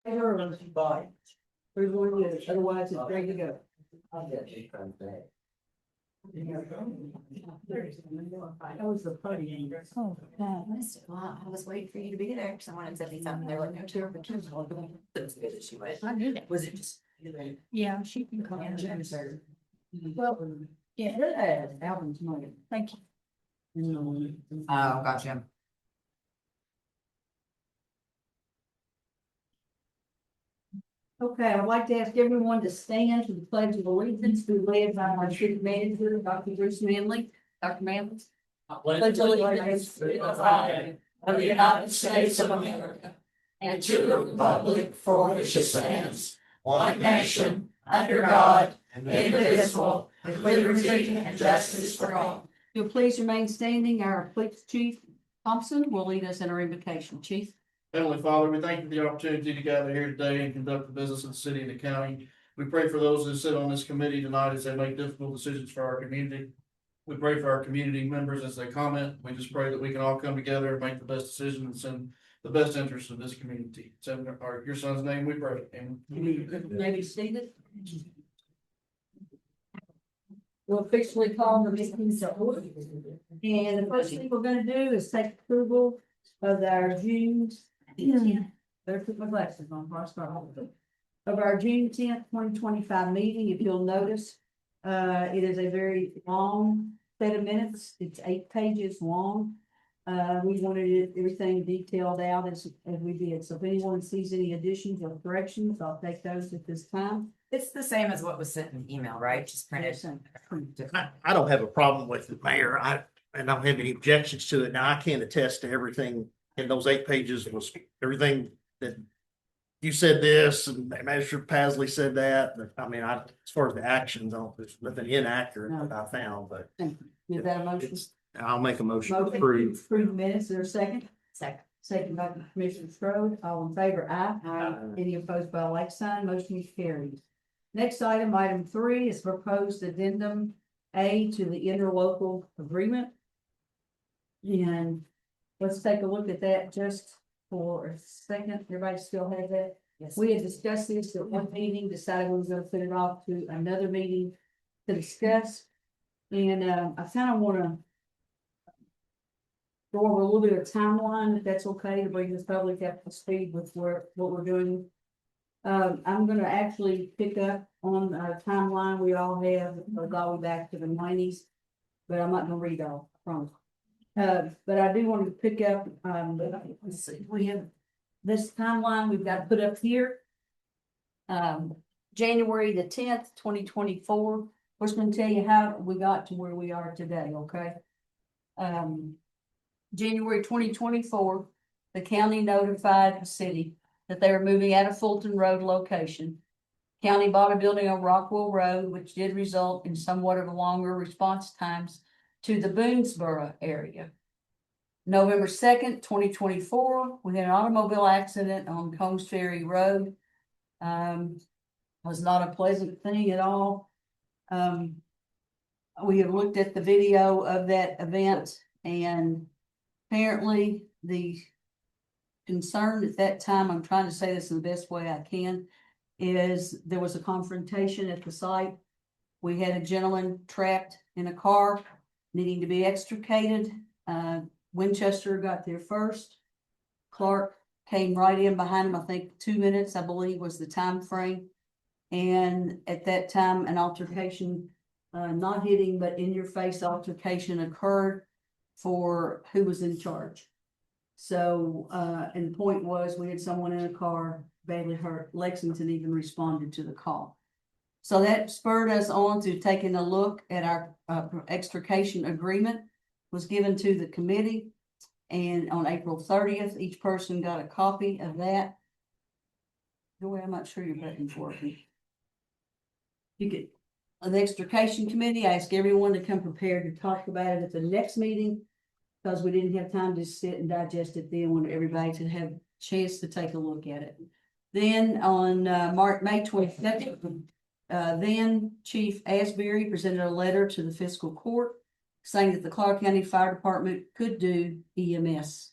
Or you buy it. There's one of those, otherwise it's ready to go. That was the party. Oh, God. Well, I was waiting for you to be there because I wanted to say something. There were no tour, but it was good as she went. I knew that. Was it just? Yeah, she can call. Well, yeah, her album's money. Thank you. Oh, gotcha. Okay, I'd like to ask everyone to stand to the pledge of allegiance, to be led by our city manager, Dr. Bruce Manley. Dr. Manley. Pledge allegiance to the flag of the United States of America and to the republic for which it stands, one nation, under God, indivisible, with liberty and justice for all. If you'll please remain standing, our police chief Thompson will lead us in our invocation. Chief. Heavenly Father, we thank you for the opportunity to gather here today and conduct the business of the city and the county. We pray for those who sit on this committee tonight as they make difficult decisions for our community. We pray for our community members as they comment. We just pray that we can all come together and make the best decisions and the best interest of this community. It's in your son's name we pray. Amen. Maybe seated. We'll officially call the meeting to order. And the first thing we're gonna do is take approval of our June. Better put my glasses on before I start. Of our June 10th, 2025 meeting, if you'll notice, it is a very long set of minutes. It's 8 pages long. We wanted everything detailed out as we did. So if anyone sees any additions or corrections, I'll take those at this time. It's the same as what was sent in email, right? Just printed. I don't have a problem with it, Mayor. I don't have any objections to it. Now, I can attest to everything in those 8 pages was everything that you said this and Magistrate Pasley said that. But I mean, as far as the actions, there's nothing inaccurate that I found, but Is that a motion? I'll make a motion to Motion to approve. approve minutes. Is there a second? Second. Second by Commissioner Strode. All in favor, aye. Aye. Any opposed by a like sign, motion is carried. Next item, item 3 is proposed addendum A to the interlocal agreement. And let's take a look at that just for a second. Everybody still has that? Yes. We had discussed this at one meeting, decided we were gonna put it off to another meeting to discuss. And I kind of want to go over a little bit of timeline, if that's okay, to bring this public up to speed with what we're doing. I'm gonna actually pick up on a timeline we all have, all the way back to the 90s, but I'm not gonna read all, I promise. But I do want to pick up, let's see, we have this timeline we've got put up here. January the 10th, 2024. We're just gonna tell you how we got to where we are today, okay? January 2024, the county notified the city that they were moving out of Fulton Road location. County bought a building on Rockwell Road, which did result in somewhat of a longer response times to the Boonesboro area. November 2nd, 2024, we had an automobile accident on Combs Ferry Road. Was not a pleasant thing at all. We have looked at the video of that event, and apparently the concern at that time, I'm trying to say this in the best way I can, is there was a confrontation at the site. We had a gentleman trapped in a car needing to be extricated. Winchester got there first. Clark came right in behind him. I think 2 minutes, I believe, was the time frame. And at that time, an altercation, not hitting, but in your face altercation occurred for who was in charge. So, and the point was we had someone in a car badly hurt. Lexington even responded to the call. So that spurred us on to taking a look at our extrication agreement was given to the committee. And on April 30th, each person got a copy of that. Joy, I'm not sure your button's working. You could, the extrication committee, I asked everyone to come prepared to talk about it at the next meeting, because we didn't have time to sit and digest it then, when everybody could have a chance to take a look at it. Then on May 22nd, then Chief Asbury presented a letter to the fiscal court saying that the Clark County Fire Department could do EMS.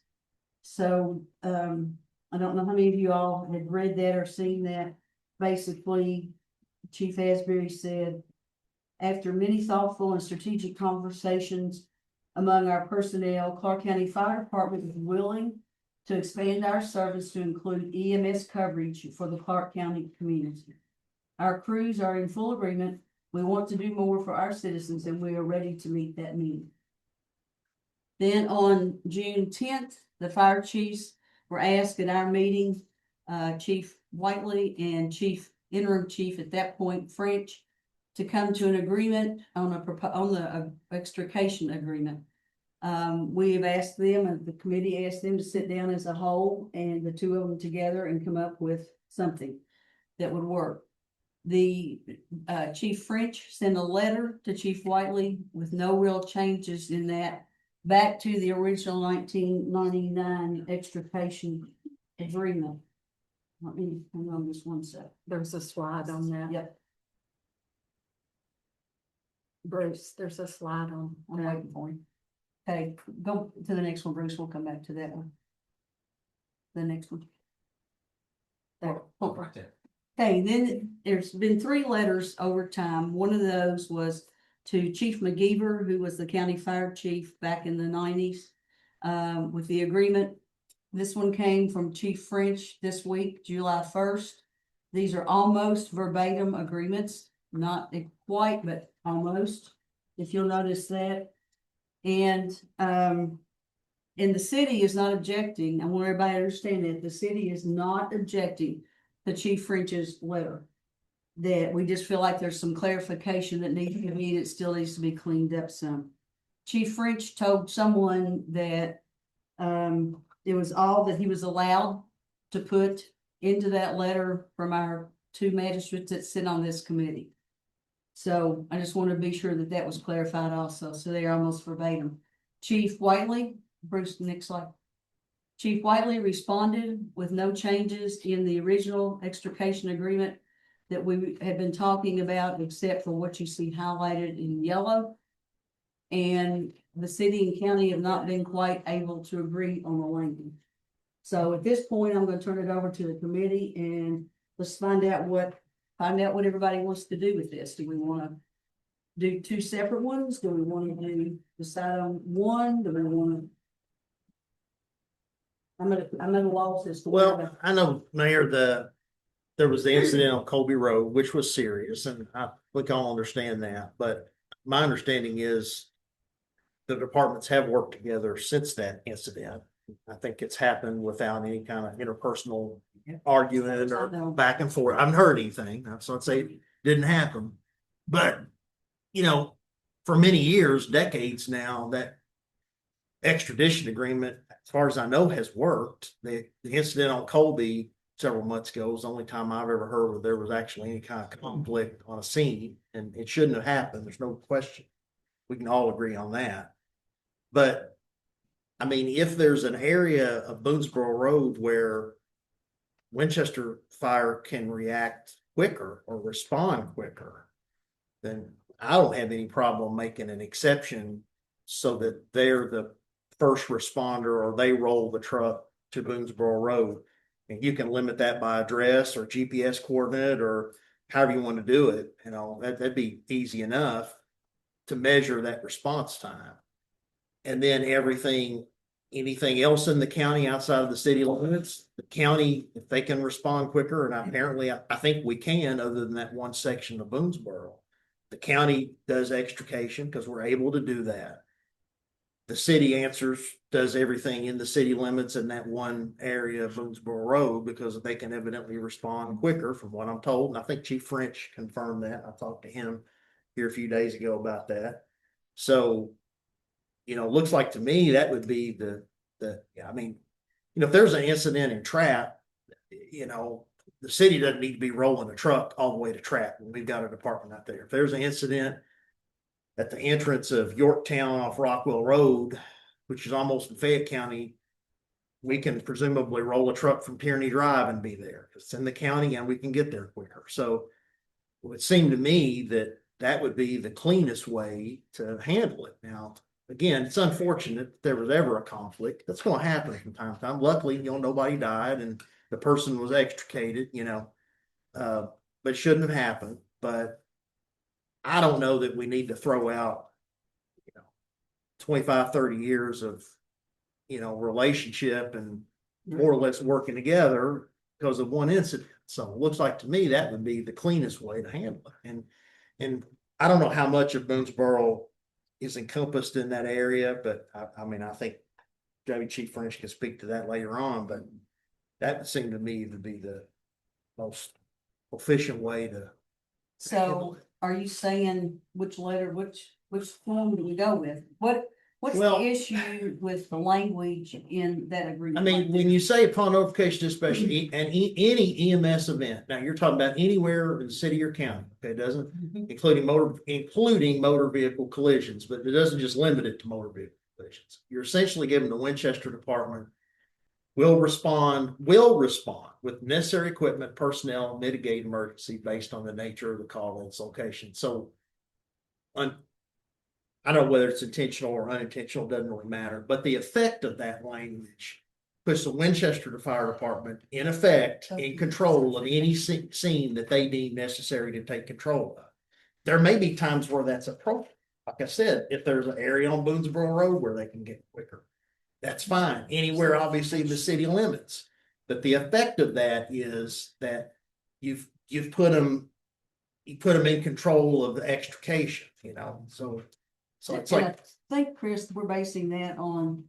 So I don't know how many of you all had read that or seen that. Basically, Chief Asbury said, after many thoughtful and strategic conversations among our personnel, Clark County Fire Department is willing to expand our service to include EMS coverage for the Clark County community. Our crews are in full agreement. We want to do more for our citizens and we are ready to meet that need. Then on June 10th, the fire chiefs were asked at our meeting, Chief Whiteley and Interim Chief at that point, French, to come to an agreement on the extrication agreement. We have asked them, and the committee asked them to sit down as a whole and the two of them together and come up with something that would work. The Chief French sent a letter to Chief Whiteley with no real changes in that, back to the original 1999 extrication agreement. Let me hang on just one sec. There's a slide on that. Yep, Bruce, there's a slide on. I'm waiting for you. Okay, go to the next one, Bruce. We'll come back to that one. The next one. There. Oh, right there. Okay, then there's been 3 letters over time. One of those was to Chief McGeever, who was the county fire chief back in the 90s, with the agreement. This one came from Chief French this week, July 1st. These are almost verbatim agreements, not quite, but almost, if you'll notice that. And the city is not objecting. I want everybody to understand that the city is not objecting to Chief French's letter. That we just feel like there's some clarification that needs to be made. It still needs to be cleaned up some. Chief French told someone that it was all that he was allowed to put into that letter from our 2 magistrates that sit on this committee. So I just want to be sure that that was clarified also. So they are almost verbatim. Chief Whiteley, Bruce, next slide. Chief Whiteley responded with no changes in the original extrication agreement that we had been talking about, except for what you see highlighted in yellow. And the city and county have not been quite able to agree on the language. So at this point, I'm going to turn it over to the committee and let's find out what everybody wants to do with this. Do we want to do 2 separate ones? Do we want to decide on one? Do we want to? I'm at a loss as to. Well, I know, Mayor, there was the incident on Colby Road, which was serious, and we can all understand that. But my understanding is the departments have worked together since that incident. I think it's happened without any kind of interpersonal argument or back and forth. I haven't heard anything. So I'd say it didn't happen. But, you know, for many years, decades now, that extradition agreement, as far as I know, has worked. The incident on Colby several months ago was the only time I've ever heard where there was actually any kind of conflict on a scene, and it shouldn't have happened. There's no question. We can all agree on that. But I mean, if there's an area of Boonesboro Road where Winchester Fire can react quicker or respond quicker, then I don't have any problem making an exception so that they're the first responder or they roll the truck to Boonesboro Road. And you can limit that by address or GPS coordinate or however you want to do it. You know, that'd be easy enough to measure that response time. And then anything else in the county outside of the city limits, the county, if they can respond quicker, and apparently I think we can, other than that one section of Boonesboro, the county does extrication because we're able to do that. The city does everything in the city limits in that one area of Boonesboro Road because they can evidently respond quicker from what I'm told. And I think Chief French confirmed that. I talked to him here a few days ago about that. So, you know, looks like to me that would be I mean, you know, if there's an incident in Trap, you know, the city doesn't need to be rolling a truck all the way to Trap when we've got a department out there. If there's an incident at the entrance of Yorktown off Rockwell Road, which is almost in Fayette County, we can presumably roll a truck from Tierney Drive and be there. It's in the county and we can get there quicker. So it would seem to me that would be the cleanest way to handle it. Now, again, it's unfortunate if there was ever a conflict. That's gonna happen from time to time. Luckily, nobody died and the person was extricated, but it shouldn't have happened. But I don't know that we need to throw out, 25, 30 years of, relationship and more or less working together because of one incident. So it looks like to me that would be the cleanest way to handle it. And I don't know how much of Boonesboro is encompassed in that area, but I think Maybe Chief French can speak to that later on, but that would seem to me to be the most efficient way to. So are you saying which letter, which form do we go with? What's the Well- issue with the language in that agreement? I mean, when you say upon notification dispatch, and any EMS event, now you're talking about anywhere in the city or county, okay, it doesn't Mhm. including motor vehicle collisions, but it doesn't just limit it to motor vehicle collisions. You're essentially giving the Winchester Department will respond with necessary equipment, personnel, and mitigate emergency based on the nature of the call and its location. So I don't know whether it's intentional or unintentional, doesn't really matter, but the effect of that language puts the Winchester Fire Department in effect in control of any scene that they deem necessary to take control of. There may be times where that's appropriate. Like I said, if there's an area on Boonesboro Road where they can get quicker, that's fine. Anywhere, obviously, in the city limits. But the effect of that is that you've put them in control of the extrication, so it's And like. I think, Chris, we're basing that on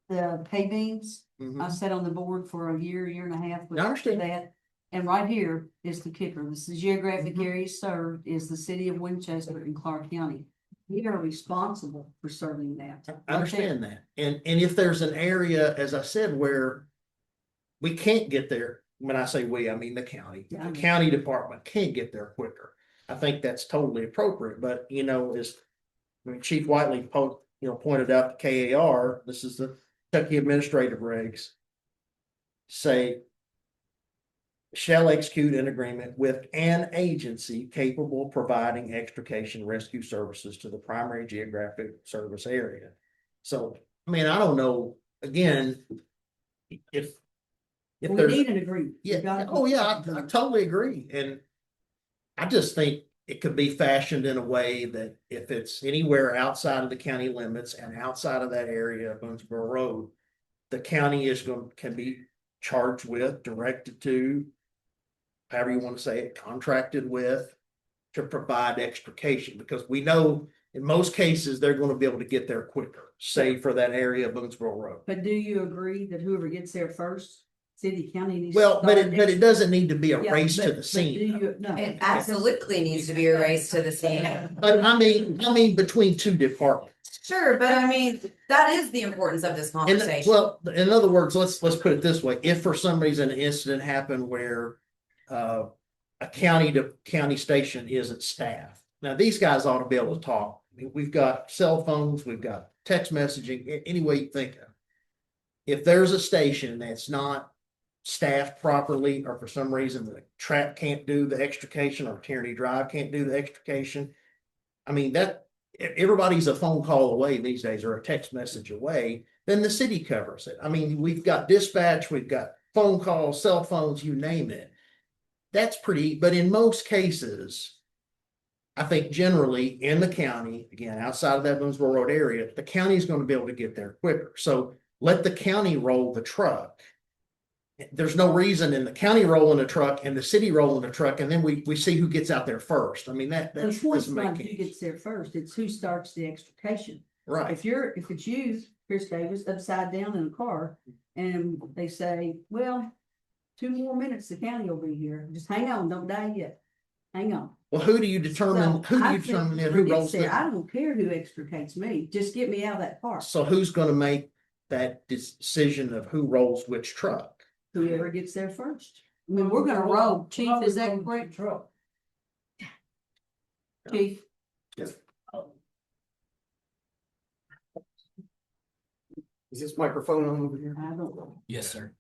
the pay beams. Mhm. I sat on the board for a year and a half with I understand. that. And right here is the kicker. This is geographic Mhm. area served is the city of Winchester and Clark County. We are responsible for serving that. I understand that. And if there's an area, as I said, where we can't get there, when I say we, I mean the county. Yeah. The county department can't get there quicker. I think that's totally appropriate, but Chief Whiteley pointed out the KAR, this is the Kentucky Administrative Regs, say shall execute an agreement with an agency capable of providing extrication rescue services to the primary geographic service area. So, I mean, I don't know, again, if We there's, need an agreement. We yeah, gotta- oh yeah, I totally agree. And I just think it could be fashioned in a way that if it's anywhere outside of the county limits and outside of that area of Boonesboro Road, the county can be charged with, directed to, however you want to say it, contracted with, to provide extrication, because we know in most cases, they're going to be able to get there quicker, say for that area of Boonesboro Road. But do you agree that whoever gets there first, city, county needs? Well, to but start it doesn't need to be a Yeah, race to but- the but scene. do you- No. It absolutely needs to be a race to the scene. But I mean, between two departments. Sure, but I mean, that is the importance of this And, conversation. well, in other words, let's put it this way. If for some reason an incident happened where a county to county station isn't staffed. Now, these guys ought to be able to talk. I mean, we've got cell phones, we've got text messaging, any way you think of. If there's a station that's not staffed properly, or for some reason the track can't do the extrication or Tierney Drive can't do the extrication, I mean, that everybody's a phone call away these days or a text message away, then the city covers it. I mean, we've got dispatch, we've got phone calls, cell phones, you name it. That's pretty, but in most cases, I think generally in the county, again, outside of that Boonesboro Road area, the county is going to be able to get there quicker. So let the county roll the truck. There's no reason in the county rolling the truck and the city rolling the truck, and then we see who gets out there first. I mean, that The point's doesn't not make who any gets there first, it's who starts the extrication. right. If it's you, Chris Davis, upside down in a car, and they say, well, 2 more minutes, the county will be here, just hang on, don't die yet, hang on. Well, who do you determine? So, Who do I you think determine then whoever who gets rolls there, I the? don't care who extricates me, just get me out of that car, So who's going to make that decision of who rolls which truck? whoever gets there first. I mean, we're gonna roll, chief, is that correct? Chief, Is this microphone on over here? I don't know. Yes, sir.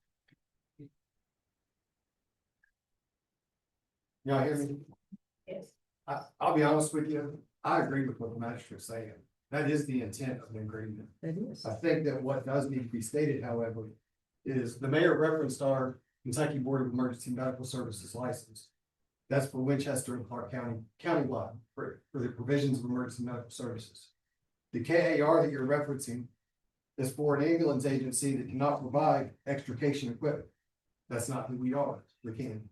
Y'all hear me? Yes. I'll be honest with you, I agree with what the magistrate's saying. That is the intent of the agreement. It is. I think that what does need to be stated, however, is the mayor referenced our Kentucky Board of Emergency Medical Services license. That's for Winchester and Clark County, countywide, for the provisions of emergency medical services. The KAR that you're referencing is for an ambulance agency that cannot provide extrication equipment. That's not who we are. We can.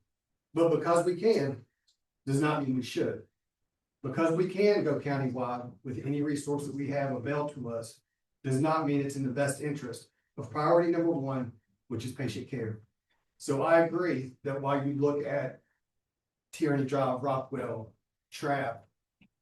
But because we can, does not mean we should. Because we can go countywide with any resource that we have available to us, does not mean it's in the best interest of priority number one, which is patient care. So I agree that while you look at Tyranny Drive, Rockwell, Trapp,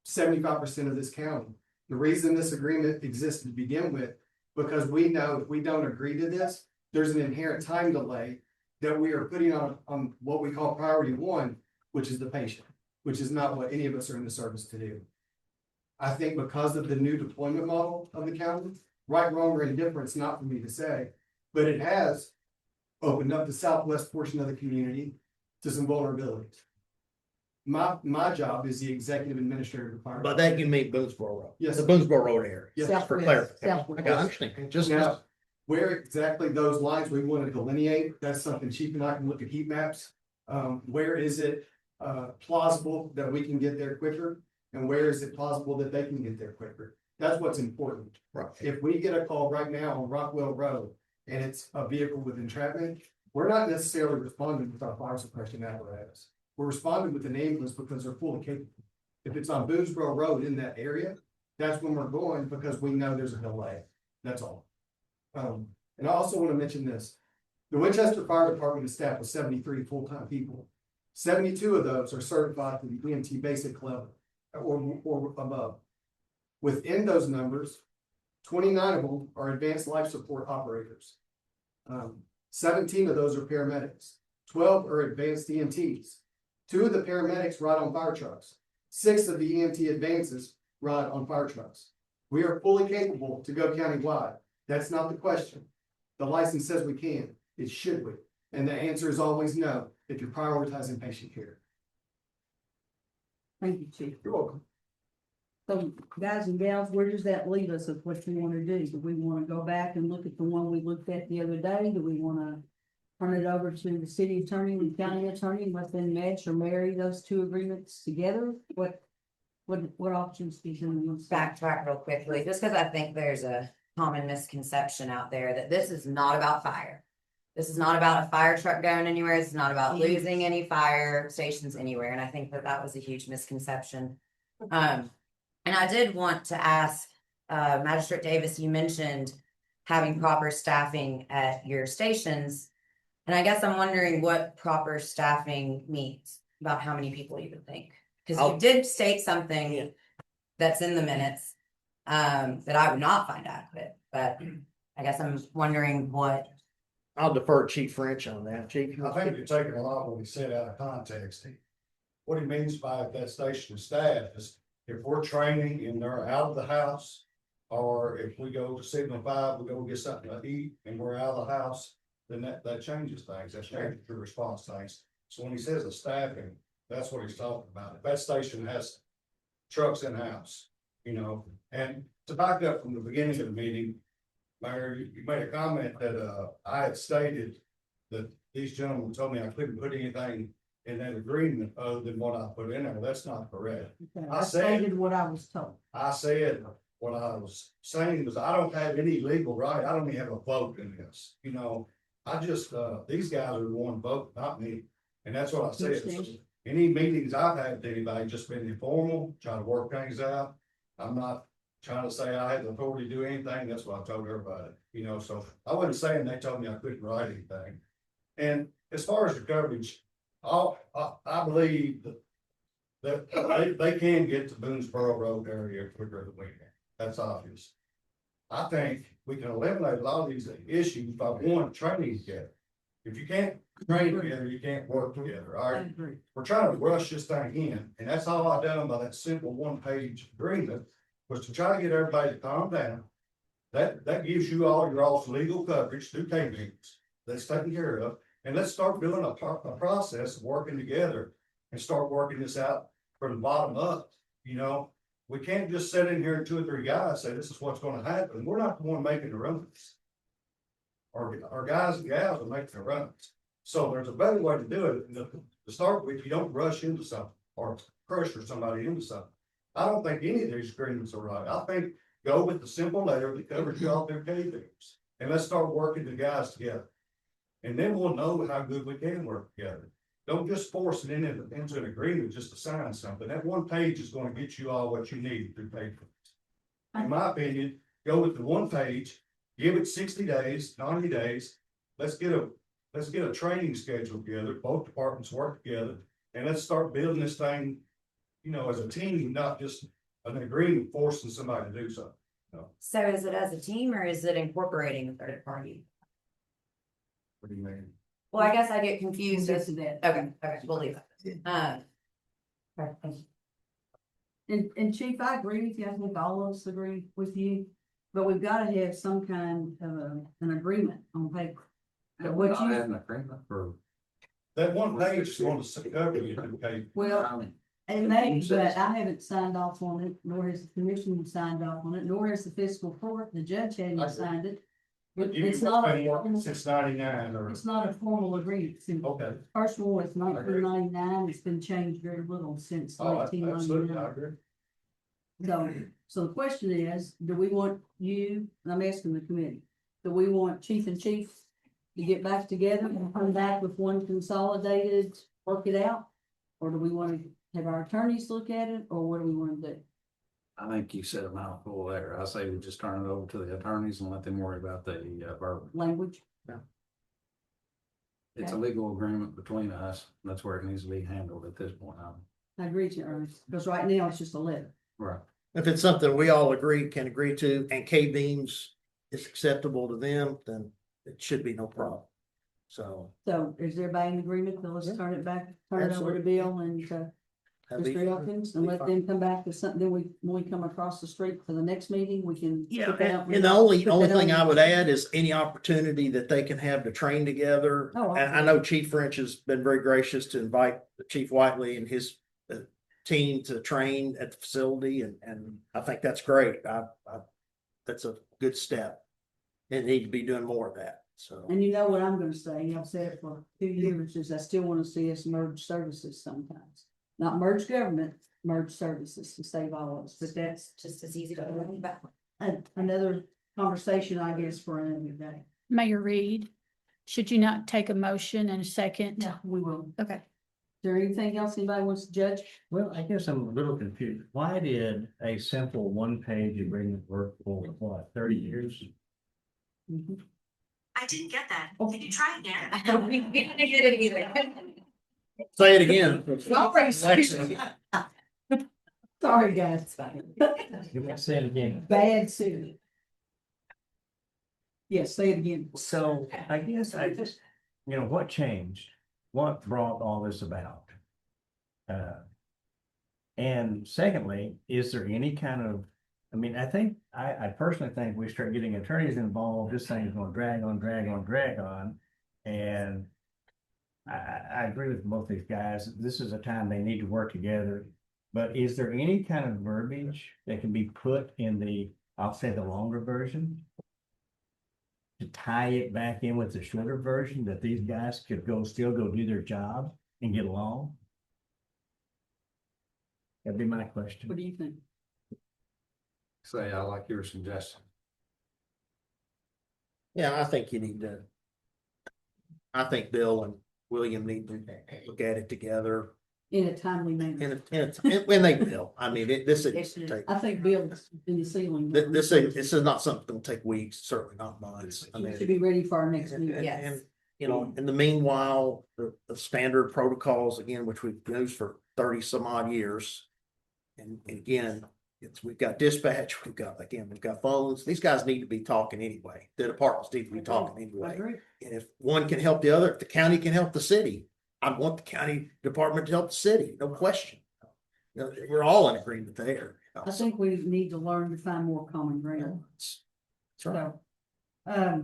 75% of this county, the reason this agreement exists to begin with, because we know if we don't agree to this, there's an inherent time delay that we are putting on what we call priority one, which is the patient, which is not what any of us are in the service to do. I think because of the new deployment model of the county, right, wrong, or indifferent, it's not for me to say, but it has opened up the southwest portion of the community to some vulnerabilities. My job is the executive administrative department. By that you mean Boonesboro Road? Yes. The Boonesboro Road area. Yes. Just for Southwest, clarification. southwest. I understand. Just, Now, where exactly those lines we want to delineate, that's something Chief and I can look at heat maps. Where is it plausible that we can get there quicker? And where is it plausible that they can get there quicker? That's what's important. right. If we get a call right now on Rockwell Road and it's a vehicle with entrapment, we're not necessarily responding with our fire suppression apparatus. We're responding with an ambulance because they're fully capable. If it's on Boonesboro Road in that area, that's when we're going because we know there's a delay. That's all. And I also want to mention this. The Winchester Fire Department is staffed with 73 full-time people. 72 of those are certified to the EMT basic level or above. Within those numbers, 29 of them are advanced life support operators. 17 of those are paramedics. 12 are advanced EMTs. 2 of the paramedics ride on fire trucks. 6 of the EMT advances ride on fire trucks. We are fully capable to go countywide. That's not the question. The license says we can. It should we? And the answer is always no, if you're prioritizing patient care. Thank you, Chief. You're welcome. So guys and gals, where does that leave us of what you want to do? Do we want to go back and look at the one we looked at the other day? Do we want to turn it over to the city attorney and county attorney and let them match or marry those two agreements together? What options do you want? Backtrack real quickly, just because I think there's a common misconception out there that this is not about fire. This is not about a fire truck going anywhere. It's not about losing any fire stations anywhere. And I think that that was a huge misconception. And I did want to ask, Magistrate Davis, you mentioned having proper staffing at your stations. And I guess I'm wondering what proper staffing means, about how many people you would think. Because you did state something that's in the minutes that I would not find adequate, but I guess I'm wondering what. I'll defer Chief French on that. Chief. I think you're taking a lot of what he said out of context. What he means by that station staff is if we're training and they're out of the house, or if we go to Signal 5, we go get something to eat and we're out of the house, then that changes things. That changes the response things. So when he says the staffing, that's what he's talking about. If that station has trucks in house, you know, and to back up from the beginning of the meeting, Mayor, you made a comment that I had stated that these gentlemen told me I couldn't put anything in that agreement other than what I put in there. That's not correct. Okay, I I said- stated what I was told. I said, what I was saying was I don't have any legal right. I don't even have a vote in this, you know. I just, these guys are the one vote, not me. And that's what I said. So any meetings I've had with anybody, just been informal, trying to work things out. I'm not trying to say I had the authority to do anything. That's what I told everybody, you know, so I wasn't saying they told me I couldn't write anything. And as far as the coverage, I believe that they can get to Boonesboro Road area quicker than we can. That's obvious. I think we can eliminate a lot of these issues by one, training together. If you can't train together, you can't work together, all I right? agree. We're trying to rush this thing in, and that's all I done by that simple one-page agreement, was to try to get everybody to calm down. That gives you all your all's legal coverage through K-meetings, that's taken care of, and let's start building a process of working together and start working this out from the bottom up, you know? We can't just sit in here and 2 or 3 guys say this is what's gonna happen. We're not the one making the runs. Our guys and gals are making the runs. So there's a better way to do it. To start with, you don't rush into something or pressure somebody into something. I don't think any of these agreements are right. I think go with the simple letter that covers you all their pay bills. And let's start working the guys together. And then we'll know how good we can work together. Don't just force it into an agreement just to sign something. That one page is gonna get you all what you need through paper. In my opinion, go with the one page, give it 60 days, 90 days. Let's get a training schedule together, both departments work together, and let's start building this thing, as a team, not just an agreement forcing somebody to do something. So is it as a team or is it incorporating a third party? What do you mean? Well, I guess I get confused We'll as get to that. okay, we'll leave it. Okay, thank you. And Chief, I agree with you, I think all of us agree with you, but we've gotta have some kind of an agreement on paper. What you, an agreement for. That one page is going to cover you, okay? well, and maybe, but I haven't signed off on it, nor has the commission signed off on it, nor has the fiscal court, the judge hadn't signed it. It's not a, Since 99 or, it's not a formal agreement. okay. First one was 1999, it's been changed very little since Oh, nineteen absolutely, I ninety-nine. agree. So the question is, do we want you, and I'm asking the committee, do we want chief and chief to get back together and come back with one consolidated, work it out? Or do we want to have our attorneys look at it, or what do we want to do? I think you said a mouthful there. I say we just turn it over to the attorneys and let them worry about the verbiage. Language? It's a legal agreement between us. That's where it needs to be handled at this point. I agree with you, Ernest, because right now it's just a letter. Right. If it's something we all can agree to, and K-beams is acceptable to them, then it should be no problem. So. So is everybody in agreement? Then let's Yeah. turn it back, turn it over to Absolutely. Bill and that'd be- Mr. Elkins, and let them come back with something, then when we come across the street for the next meeting, we can. Yeah, put that out. and the only Put that thing on. I would add is any opportunity that they can have to train together. Oh, And I know Chief French has been very gracious to invite Chief Whiteley and his team to train at the facility, and I think that's great. That's a good step. And need to be doing more of that, so. And you know what I'm gonna say, I've said it for 2 years, is I still wanna see us merge services sometimes. Not merge government, merge services to save all of us, but that's Just as easy to run back. another conversation, I guess, for another day. Mayor Reed, should you not take a motion and a second? Yeah, we will. Okay. Is there anything else anybody wants to judge? Well, I guess I'm a little confused. Why did a simple one-page agreement work for what, 30 years? Mhm. I didn't get that. Can you try again? We didn't get it either. Say it again. Sorry, guys. It's fine. You might say it again. Bad suit. Yes, say it again. So I guess I just, what changed? What brought all this about? And secondly, is there any kind of, I personally think we start getting attorneys involved, this thing is gonna drag on. And I agree with both these guys. This is a time they need to work together. But is there any kind of verbiage that can be put in the, I'll say the longer version? To tie it back in with the shorter version that these guys could still go do their job and get along? That'd be my question. What do you think? Say, I like your suggestion. Yeah, I think you need to. I think Bill and William need to look at it together, In a timely manner. when they will. I mean, this is take. I think Bill's in the ceiling. This is not something that'll take weeks, certainly not months. I mean, Should be ready for our next meeting. Yes. and, in the meanwhile, the standard protocols, again, which we've used for 30 some odd years. And again, we've got dispatch, we've got phones. These guys need to be talking anyway. The departments need to be talking I anyway. agree. And if one can help the other, if the county can help the city, I want the county department to help the city, no question. We're all in agreement there. I think we need to learn to find more common ground. That's right.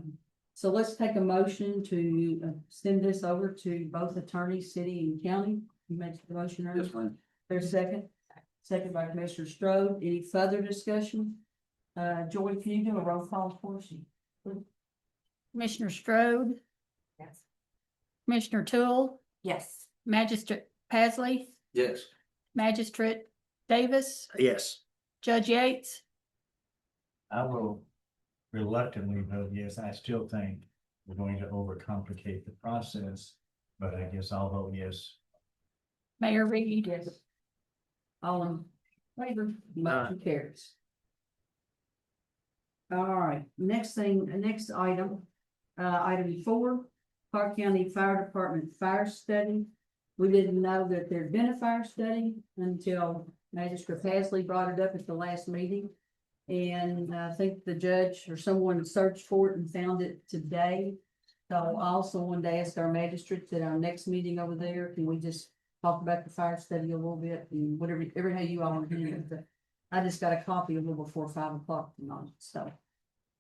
So let's take a motion to send this over to both attorneys, city and county. You make the motion, Ernest? Yes, ma'am. There's a second. second by Commissioner Strode. Any further discussion? Joy, can you do a roll call for us? Commissioner Strode, Yes. Commissioner Tool, Yes. Magistrate Pasley, Yes. Magistrate Davis, Yes. Judge Yates. I will reluctantly vote yes. I still think we're going to overcomplicate the process, but I guess I'll vote yes. Mayor Reed. Yes. All in favor, motion carries. All right, next item, item 4, Clark County Fire Department Fire Study. We didn't know that there'd been a fire study until Magistrate Pasley brought it up at the last meeting. And I think the judge or someone searched for it and found it today. So I also wanted to ask our magistrates at our next meeting over there, can we just talk about the fire study a little bit and whatever, how you all want to do it. But I just got a copy a little before 5 o'clock tonight, so.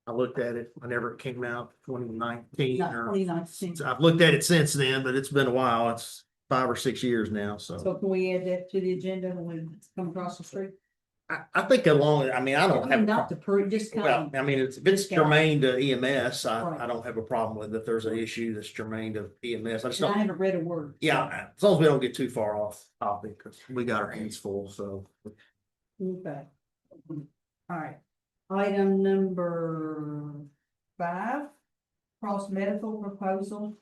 I looked at it whenever it came out, 2019 Not or 2019. I've looked at it since then, but it's been a while. It's 5 or 6 years now, So can we add that to the agenda when we come across the street? I think along, I mean, I don't have. Not to prove, just kind Well, of, I mean, if it's Just got- germane to EMS, Right. I don't have a problem with it. If there's an issue that's germane to EMS, I just and I don't, haven't read a word. yeah, as long as we don't get too far off topic, because we got our hands full, so. Okay. All right. Item number 5, cross medical proposal.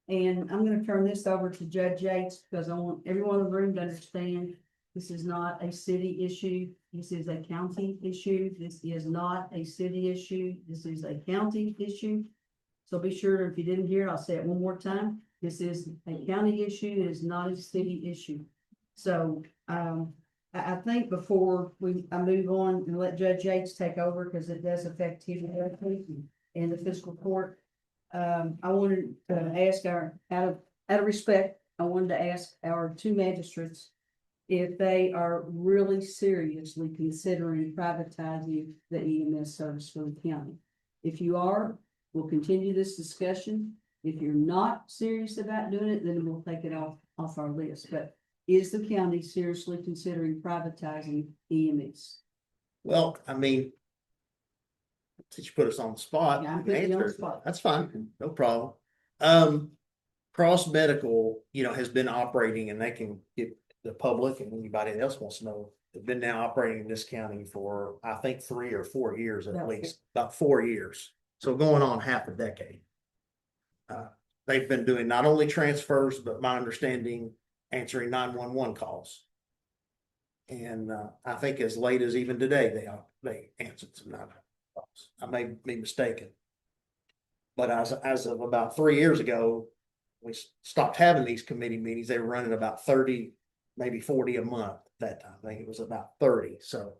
And I'm gonna turn this over to Judge Yates because I want everyone in the room to understand this is not a city issue. This is a county issue. This is not a city issue. This is a county issue. So be sure, if you didn't hear it, I'll say it one more time. This is a county issue. It is not a city issue. So, I think before I move on and let Judge Yates take over, because it does affect him directly in the fiscal court. I wanted to ask out of respect, I wanted to ask our 2 magistrates if they are really seriously considering privatizing the EMS service for the county. If you are, we'll continue this discussion. If you're not serious about doing it, then we'll take it off our list. But is the county seriously considering privatizing EMS? Well, I mean, since you put us on the spot, Yeah, I'm you can putting you on the answer it. spot. That's fine, no problem. Cross Medical, has been operating, and they can get the public and anybody else wants to know. They've been now operating in this county for, I think, 3 or 4 years at least, about 4 years. So going on half a decade. They've been doing not only transfers, but my understanding, answering 911 calls. And I think as late as even today, they answered some 911 calls. I may be mistaken. But as of about 3 years ago, we stopped having these committee meetings. They were running about 30, maybe 40 a month at that time. I think it was about 30. So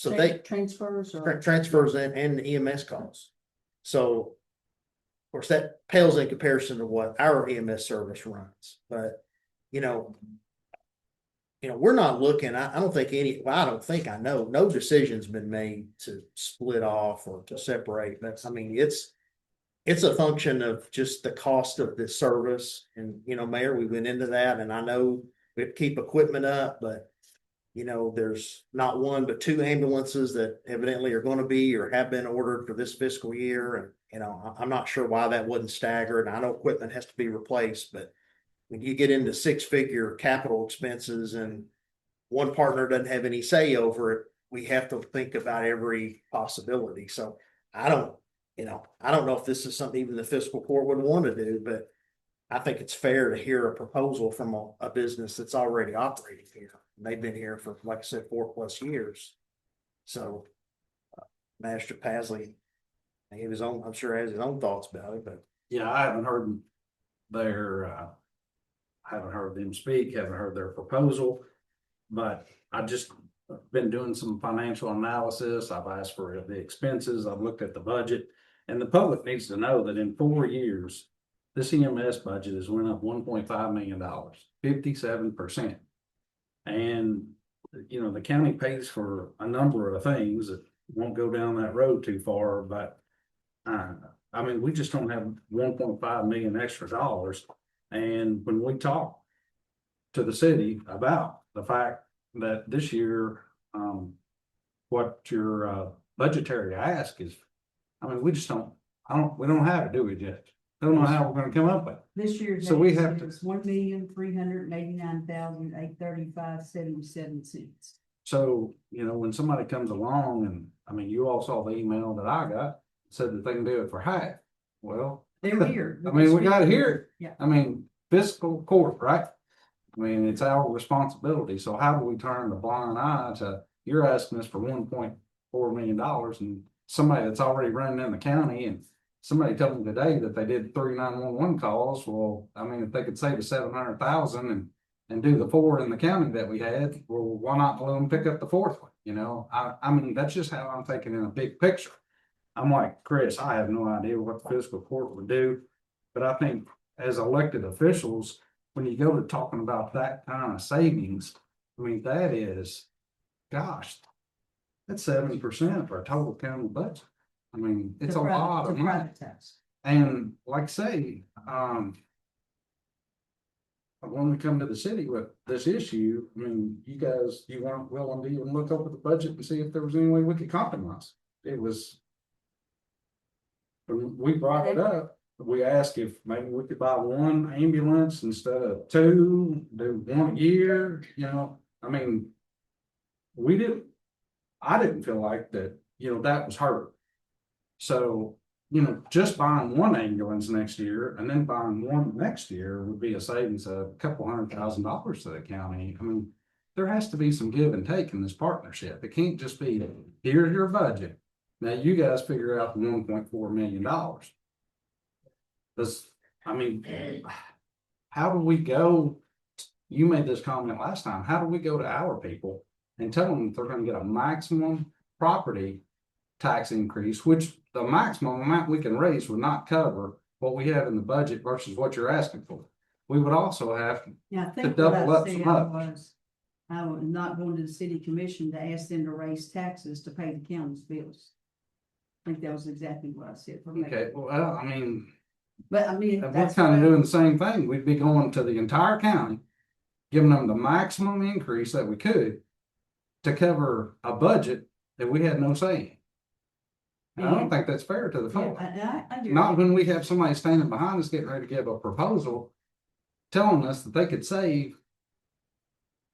they Transfers or? transfers and EMS calls. So, of course, that pales in comparison to what our EMS service runs. But, we're not looking, I don't think I know, no decision's been made to split off or to separate. But I mean, it's a function of just the cost of this service. And, Mayor, we went into that, and I know we have to keep equipment up, but there's not 1, but 2 ambulances that evidently are going to be or have been ordered for this fiscal year. And, I'm not sure why that wasn't staggered. I know equipment has to be replaced, but when you get into 6-figure capital expenses and one partner doesn't have any say over it, we have to think about every possibility. So I don't know if this is something even the fiscal court would want to do, but I think it's fair to hear a proposal from a business that's already operating here. They've been here for, like I said, 4+ years. So Master Pasley, I'm sure has his own thoughts about it, but. Yeah, I haven't heard haven't heard them speak, haven't heard their proposal, but I just been doing some financial analysis. I've asked for the expenses. I've looked at the budget, and the public needs to know that in 4 years, this EMS budget has went up $1.5 million, 57%. And, the county pays for a number of things that won't go down that road too far, but I mean, we just don't have 1.5 million extra dollars. And when we talk to the city about the fact that this year, what your budgetary ask is, I mean, we just don't, we don't have it, do we, Judge? Don't know how we're gonna come up with it. This year's. So we have to- $1,389,835.77. So, when somebody comes along and, I mean, you all saw the email that I got, said that they can do it for half. Well, They're here. I mean, we gotta hear it. Yeah. I mean, fiscal court, right? I mean, it's our responsibility. So how do we turn the blind eye to, you're asking us for $1.4 million and somebody that's already running in the county, and somebody told me today that they did 3 911 calls. Well, I mean, if they could save us 700,000 and do the 4 in the county that we had, well, why not let them pick up the 4th one? I mean, that's just how I'm thinking in a big picture. I'm like, Chris, I have no idea what the fiscal court would do, but I think as elected officials, when you go to talking about that kind of savings, I mean, that is, gosh, that's 70% of our total county budget. I mean, it's a lot of money. And like I say, when we come to the city with this issue, I mean, you weren't willing to even look over the budget and see if there was any way we could compromise. It was, when we brought it up, we asked if maybe we could buy 1 ambulance instead of 2, do 1 a year, I mean, I didn't feel like that, that was hurt. So, just buying 1 ambulance next year and then buying 1 next year would be a savings of a couple $100,000 to the county. I mean, there has to be some give and take in this partnership. It can't just be, here's your budget. Now you guys figure out the $1.4 million. I mean, how do we go? You made this comment last time. How do we go to our people and tell them they're going to get a maximum property tax increase, which the maximum amount we can raise would not cover what we have in the budget versus what you're asking for? We would also have Yeah, I to think what double I up said some others. was, I was not going to the city commission to ask them to raise taxes to pay the county's bills. I think that was exactly what I said. Okay, well, I mean, But I mean, we're that's kind of what- doing the same thing. We'd be going to the entire county, giving them the maximum increase that we could to cover a budget that we had no say in. And I don't think that's fair to the Yeah, public. I do. Not when we have somebody standing behind us getting ready to give a proposal, telling us that they could save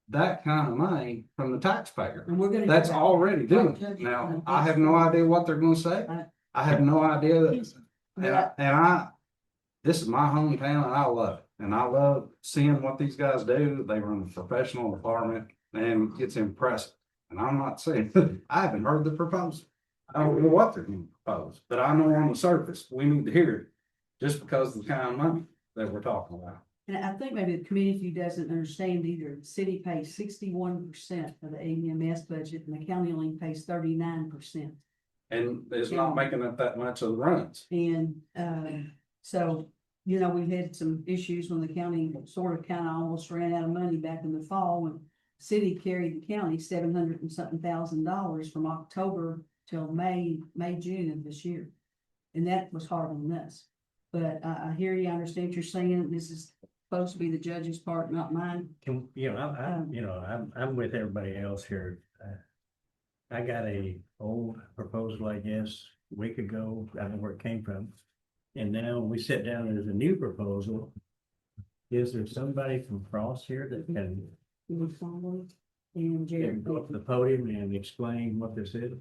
that kind of money from the taxpayer. And we're gonna. That's already doing it. Now, I have no idea what they're gonna say. I have no idea that, this is my hometown and I love it. And I love seeing what these guys do. They run a professional department and it's impressive. And I'm not saying, I haven't heard the proposal. I don't know what they're gonna propose, but I know on the surface, we need to hear it just because of the kind of money that we're talking about. And I think maybe the community doesn't understand either. The city pays 61% of the EMS budget and the county only pays 39%. And it's not making up that much of the runs. And so, we've had some issues when the county sort of kind of almost ran out of money back in the fall when the city carried the county $700 and something thousand from October till May, June of this year. And that was hard on us. But I hear you, I understand what you're saying. This is supposed to be the judge's part, not mine. Can, I'm with everybody else here. I got a old proposal, I guess, a week ago. I don't know where it came from. And now we sit down, there's a new proposal. Is there somebody from Frost here that can And Jared. go up to the podium and explain what this is?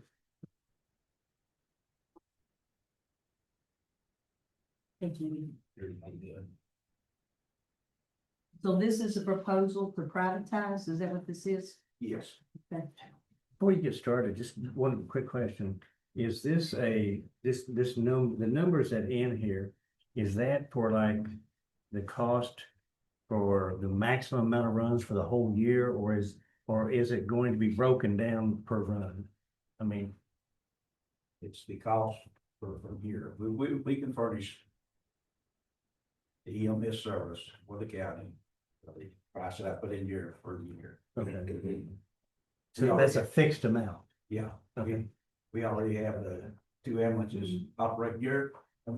Thank you. So this is a proposal to privatize, is that what this is? Yes. Okay. Before you get started, just one quick question. Is this the numbers that in here, is that for like the cost for the maximum amount of runs for the whole year, or is it going to be broken down per run? I mean. It's the cost for year. We can furnish the EMS service for the county. The price that I put in here for the year. Okay. So that's a fixed amount. Yeah. Okay. We already have the 2 ambulances operating here. Let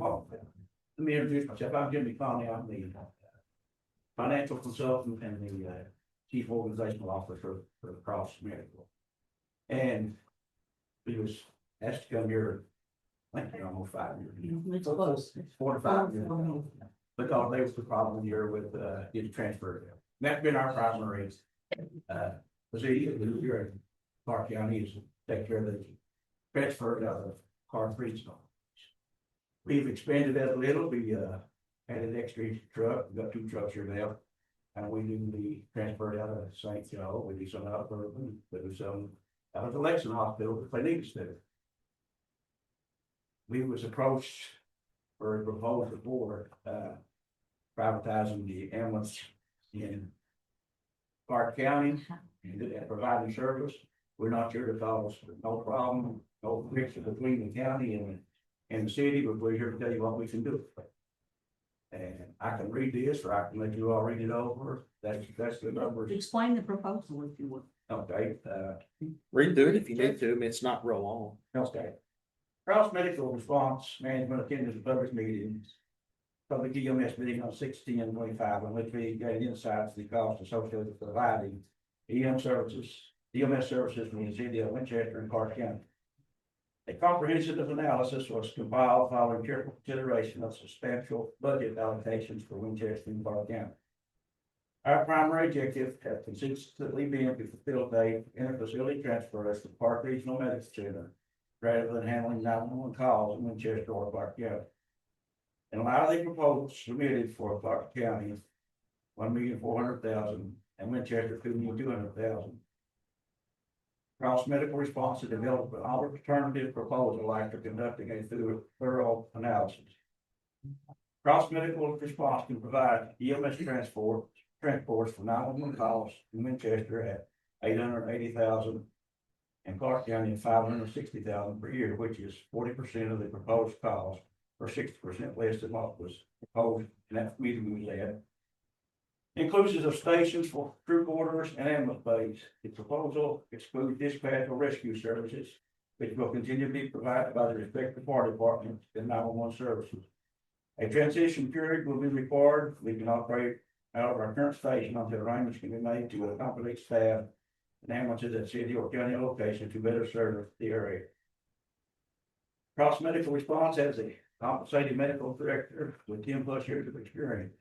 me introduce myself. I'm Jimmy Conley. I'm the financial consultant and the chief organizational officer for Cross Medical. And he was asked to come here, I think almost 5 years. It's close. 4 to 5 years. Because there was the problem here with, getting transferred. That's been our primary, procedure here in Clark County is to take care of the transfer out of Clark Regional. We've expanded that a little. We, had an extra truck. We've got 2 trucks here now. And we do the transfer out of St. Joe. We do some out of Berlin, we do some out of the Lexington Hospital if they need us to. We was approached for a proposal for, privatizing the ambulance in Clark County and providing service. We're not sure to cause no problem, no friction between the county and the city, but we're here to tell you what we can do. And I can read this, or I can let you all read it over. That's the numbers. Explain the proposal if you would. Okay, Read through it if you need to. I mean, it's not real long. okay. Cross Medical Response Management attended the public meetings. Public EMS meeting on 6/10/25, on which we gained insights to the cost associated with providing EMS services in the city of Winchester and Clark County. A comprehensive analysis was compiled following careful consideration of substantial budget allocations for Winchester and Clark County. Our primary objective has consistently been to facilitate interfacility transfers to Park Regional Medical Center rather than handling 911 calls in Winchester or Clark County. And a lot of the proposals submitted for Clark County, $1,400,000, and Winchester, $2,200,000. Cross Medical Response to develop an alternative proposal after conducting a thorough analysis. Cross Medical Response can provide EMS transports for 911 calls in Winchester at $880,000 and Clark County at $560,000 per year, which is 40% of the proposed calls, or 60% less than what was proposed in that meeting we had. Inclusive of stations for crew quarters and ambulance bays. The proposal excludes dispatch or rescue services, which will continue to be provided by the respective fire departments and 911 services. A transition period will be required. We can operate out of our current station until arrangements can be made to accommodate staff and ambulances at city or county locations to better serve the area. Cross Medical Response has a compensated medical director with 10+ years of experience.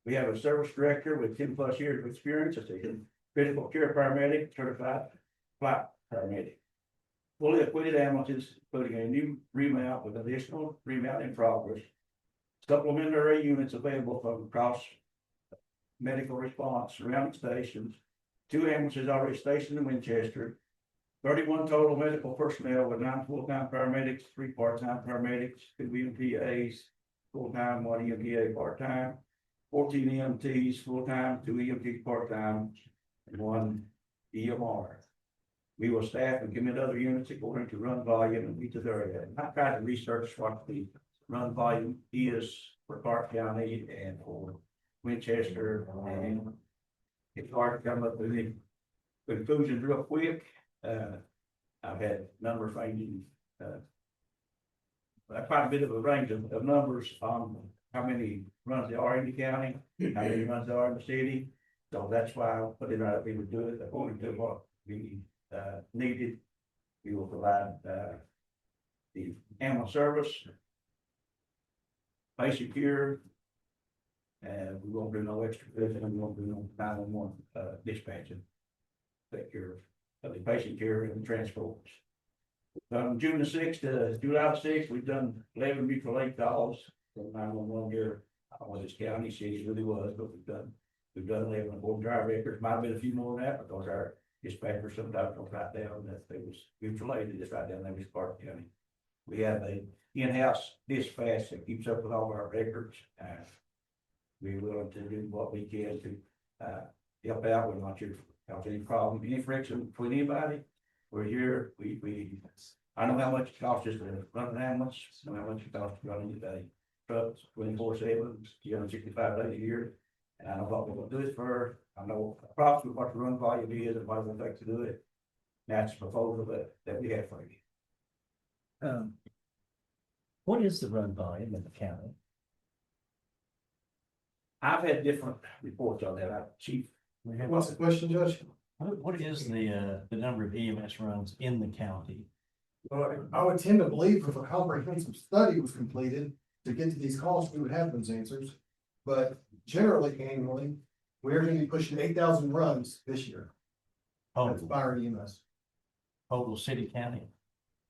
We have a service director with 10+ years of experience as a critical care paramedic, certified flight paramedic. Fully equipped ambulances, including a new remount with additional remount in progress. Supplementary units available from Cross Medical Response surrounding stations. 2 ambulances already stationed in Winchester. 31 total medical personnel with 9 full-time paramedics, 3 part-time paramedics, 2 EMTAs full-time, 1 EMTA part-time, 14 EMTs full-time, 2 EMTs part-time, and 1 EMR. We will staff and commit other units according to run volume in each of their area. I tried to research what the run volume is for Clark County and for Winchester, and it's hard to come up with any conclusions real quick. I've had numbers ranging, quite a bit of a range of numbers on how many runs there are in the county, how many runs there are in the city. So that's why I put it out, we would do it according to what we needed. We will provide the ambulance service, basic care, and we won't do no extra visit, and we won't do no 911 dispatching. Take care of the patient care and the transports. From June the 6th to July the 6th, we've done 11 mutual aid calls from 911 here. I don't know what this county city really was, but we've done 11 aboard drive records. Might have been a few more than that because our dispatcher sometimes don't write down that they was mutual aid, they just write down they was Clark County. We have a in-house dispatch that keeps up with all our records. We're willing to do what we can to help out. We're not sure if there's any problem, any friction between anybody. We're here. I know how much it costs us to run an ambulance. I know how much it costs to run a truck 24/7, 365 days a year. And I know what we're gonna do it for. I know approximately what the run volume is and what it's gonna take to do it. That's the proposal that we have for you. What is the run volume in the county? I've had different reports on that. Our chief We have, What's the question, Judge? what is the number of EMS runs in the county? Well, I would tend to believe if a comprehensive study was completed to get to these costs, we would have those answers. But generally annually, we're gonna be pushing 8,000 runs this year. That's Total, fire EMS. total city, county?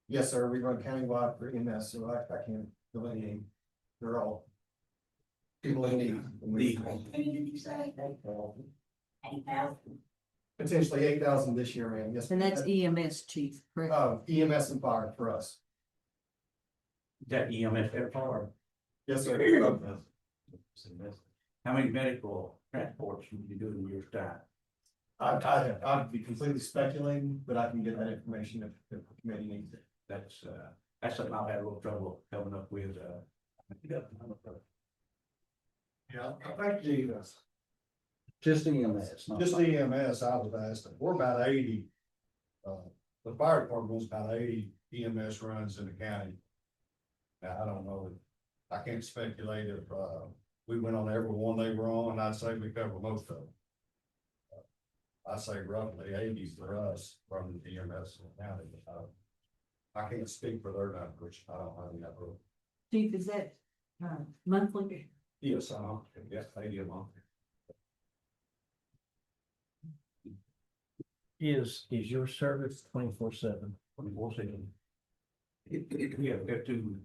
Yes, sir, we run countywide for EMS, so I can't delineate. They're all people in need. Potentially 8,000 this year, man. Yes. And that's EMS chief, correct? EMS and fire for us. Is that EMS that far? Yes, sir. How many medical transports would you do in a year's time? I'd be completely speculating, but I can get that information if the committee needs it. That's something I've had a little trouble coming up with, Yeah, I think Just EMS, not. just the EMS, I was asked, we're about 80. The fire department's about 80 EMS runs in the county. Now, I don't know, I can't speculate if, we went on every one they were on, I'd say we cover most of them. I say roughly 80 for us from the EMS in the county, but, I can't speak for their numbers, I don't have that rule. Chief, is that, monthly? Yes, yes, 80 a month. Is your service 24/7? 24/7. We have two,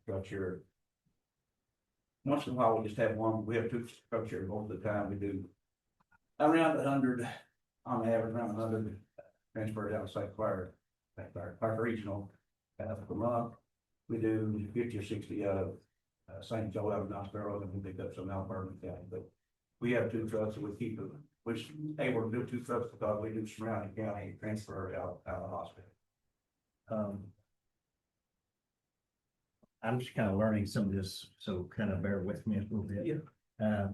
trucks here. Once in a while, we just have one, we have two trucks here most of the time, we do around 100, on average, around 100 transferred out of St. Clair, Clark Regional, per month. We do 50 or 60 out of St. Joe, out of Knoxville, and we pick up some out of Bourbon County, but we have two trucks that we keep, which able to do two trucks because we do surrounding county transfer out of the hospital. I'm just kind of learning some of this, so kind of bear with me a little bit. Yeah.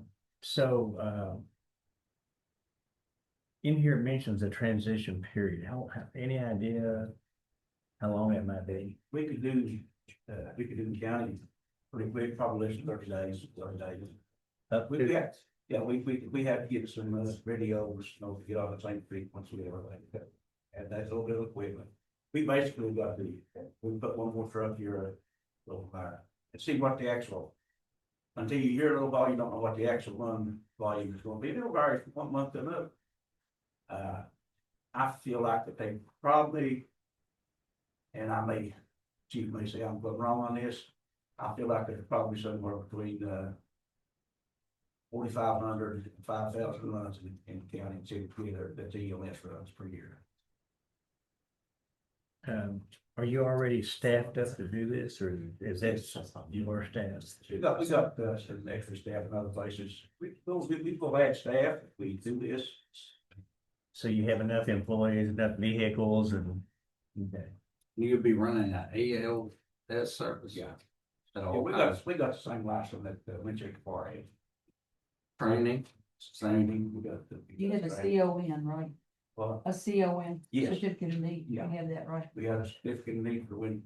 In here it mentions a transition period. Any idea how long it might be? We could do the county pretty quick, probably less than 30 days, 30 days. We have to get some radios, to get on the same frequency and everything. And that's a little bit of equipment. We basically we put one more truck here, a little higher, and see what the actual, until you hear a little volume, you don't know what the actual run volume is going to be. It'll vary from one month to another. I feel like that they probably, and Chief may say I'm wrong on this, I feel like there's probably somewhere between 4,500 and 5,000 runs in the county and city together, that's EMS runs per year. Are you already staffed up to do this, or is that your staff? We got some extra staff in other places. We will add staff if we do this. So you have enough employees, enough vehicles, and okay. You'll be running an ALS service. Yeah. At Yeah, all we times. got the same license that Winchester Far had. Training, Training, we got the. You have a CON, right? Well, A CON? Yes. Certificate of need, you Yeah. have that, right? we had a certificate of need for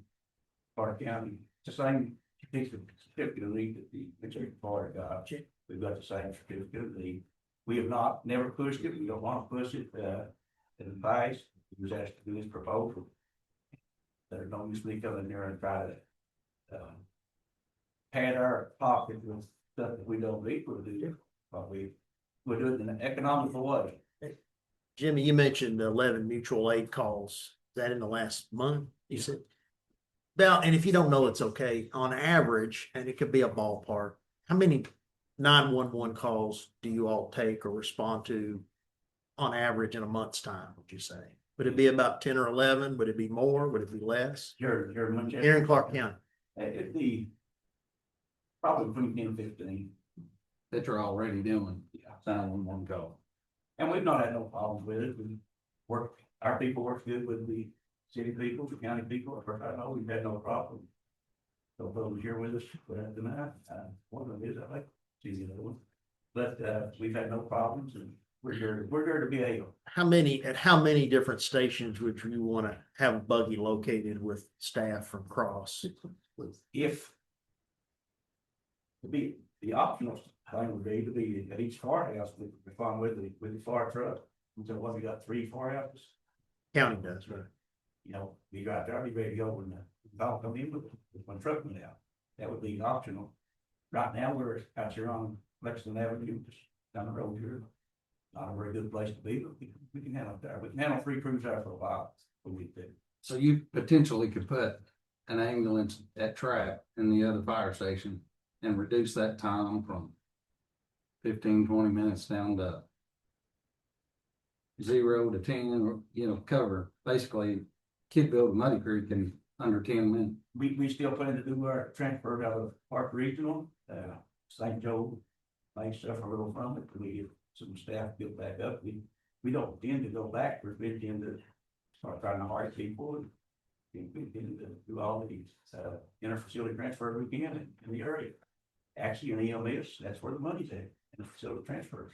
Carter County, it's the same certificate of need that the Winchester Far got. We've got the same certificate of need. We have never pushed it, we don't want to push it, in the past, we was asked to do this proposal. There's no use me coming in there and try to, pad our pocket with stuff that we don't need to do, but we're doing it in an economical way. Jimmy, you mentioned 11 mutual aid calls. Is that in the last month? You said. Now, and if you don't know, it's okay. On average, and it could be a ballpark, how many 911 calls do you all take or respond to on average in a month's time, would you say? Would it be about 10 or 11? Would it be more? Would it be less? You're Here in Clark County. It'd be probably between 10 and 15. that you're already doing, sign on one call. And we've not had no problems with it. Our people work good with the city people, the county people. As far as I know, we've had no problem. So those here with us, tonight, one of them is, I like, see the other one. But, we've had no problems and we're here to be able. At how many different stations would you want to have a buggy located with staff from Cross? If to be The optional thing would be to be at each firehouse, we respond with the fire truck. And so what, we got 3 firehouses, County does, right? you know, be right there, be ready to go when the call come in with one truck went out. That would be optional. Right now, we're out here on Lexington Avenue, just down the road here. Not a very good place to be, but we can handle it there. We can handle 3 crews there for a while. But we did. So you potentially could put an ambulance at track in the other fire station and reduce that time from 15-20 minutes down to 0 to 10, or, you know, cover, basically Kidville to Muddy Creek in under 10 minutes. We still plan to do our transfer out of Park Regional, St. Joe, may suffer a little from it, we get some staff built back up, we don't tend to go backwards, we tend to start trying to hire people. And we tend to do all these, inter-facility transfers we can in the area. Actually, in EMS, that's where the money's at, in the facility transfers.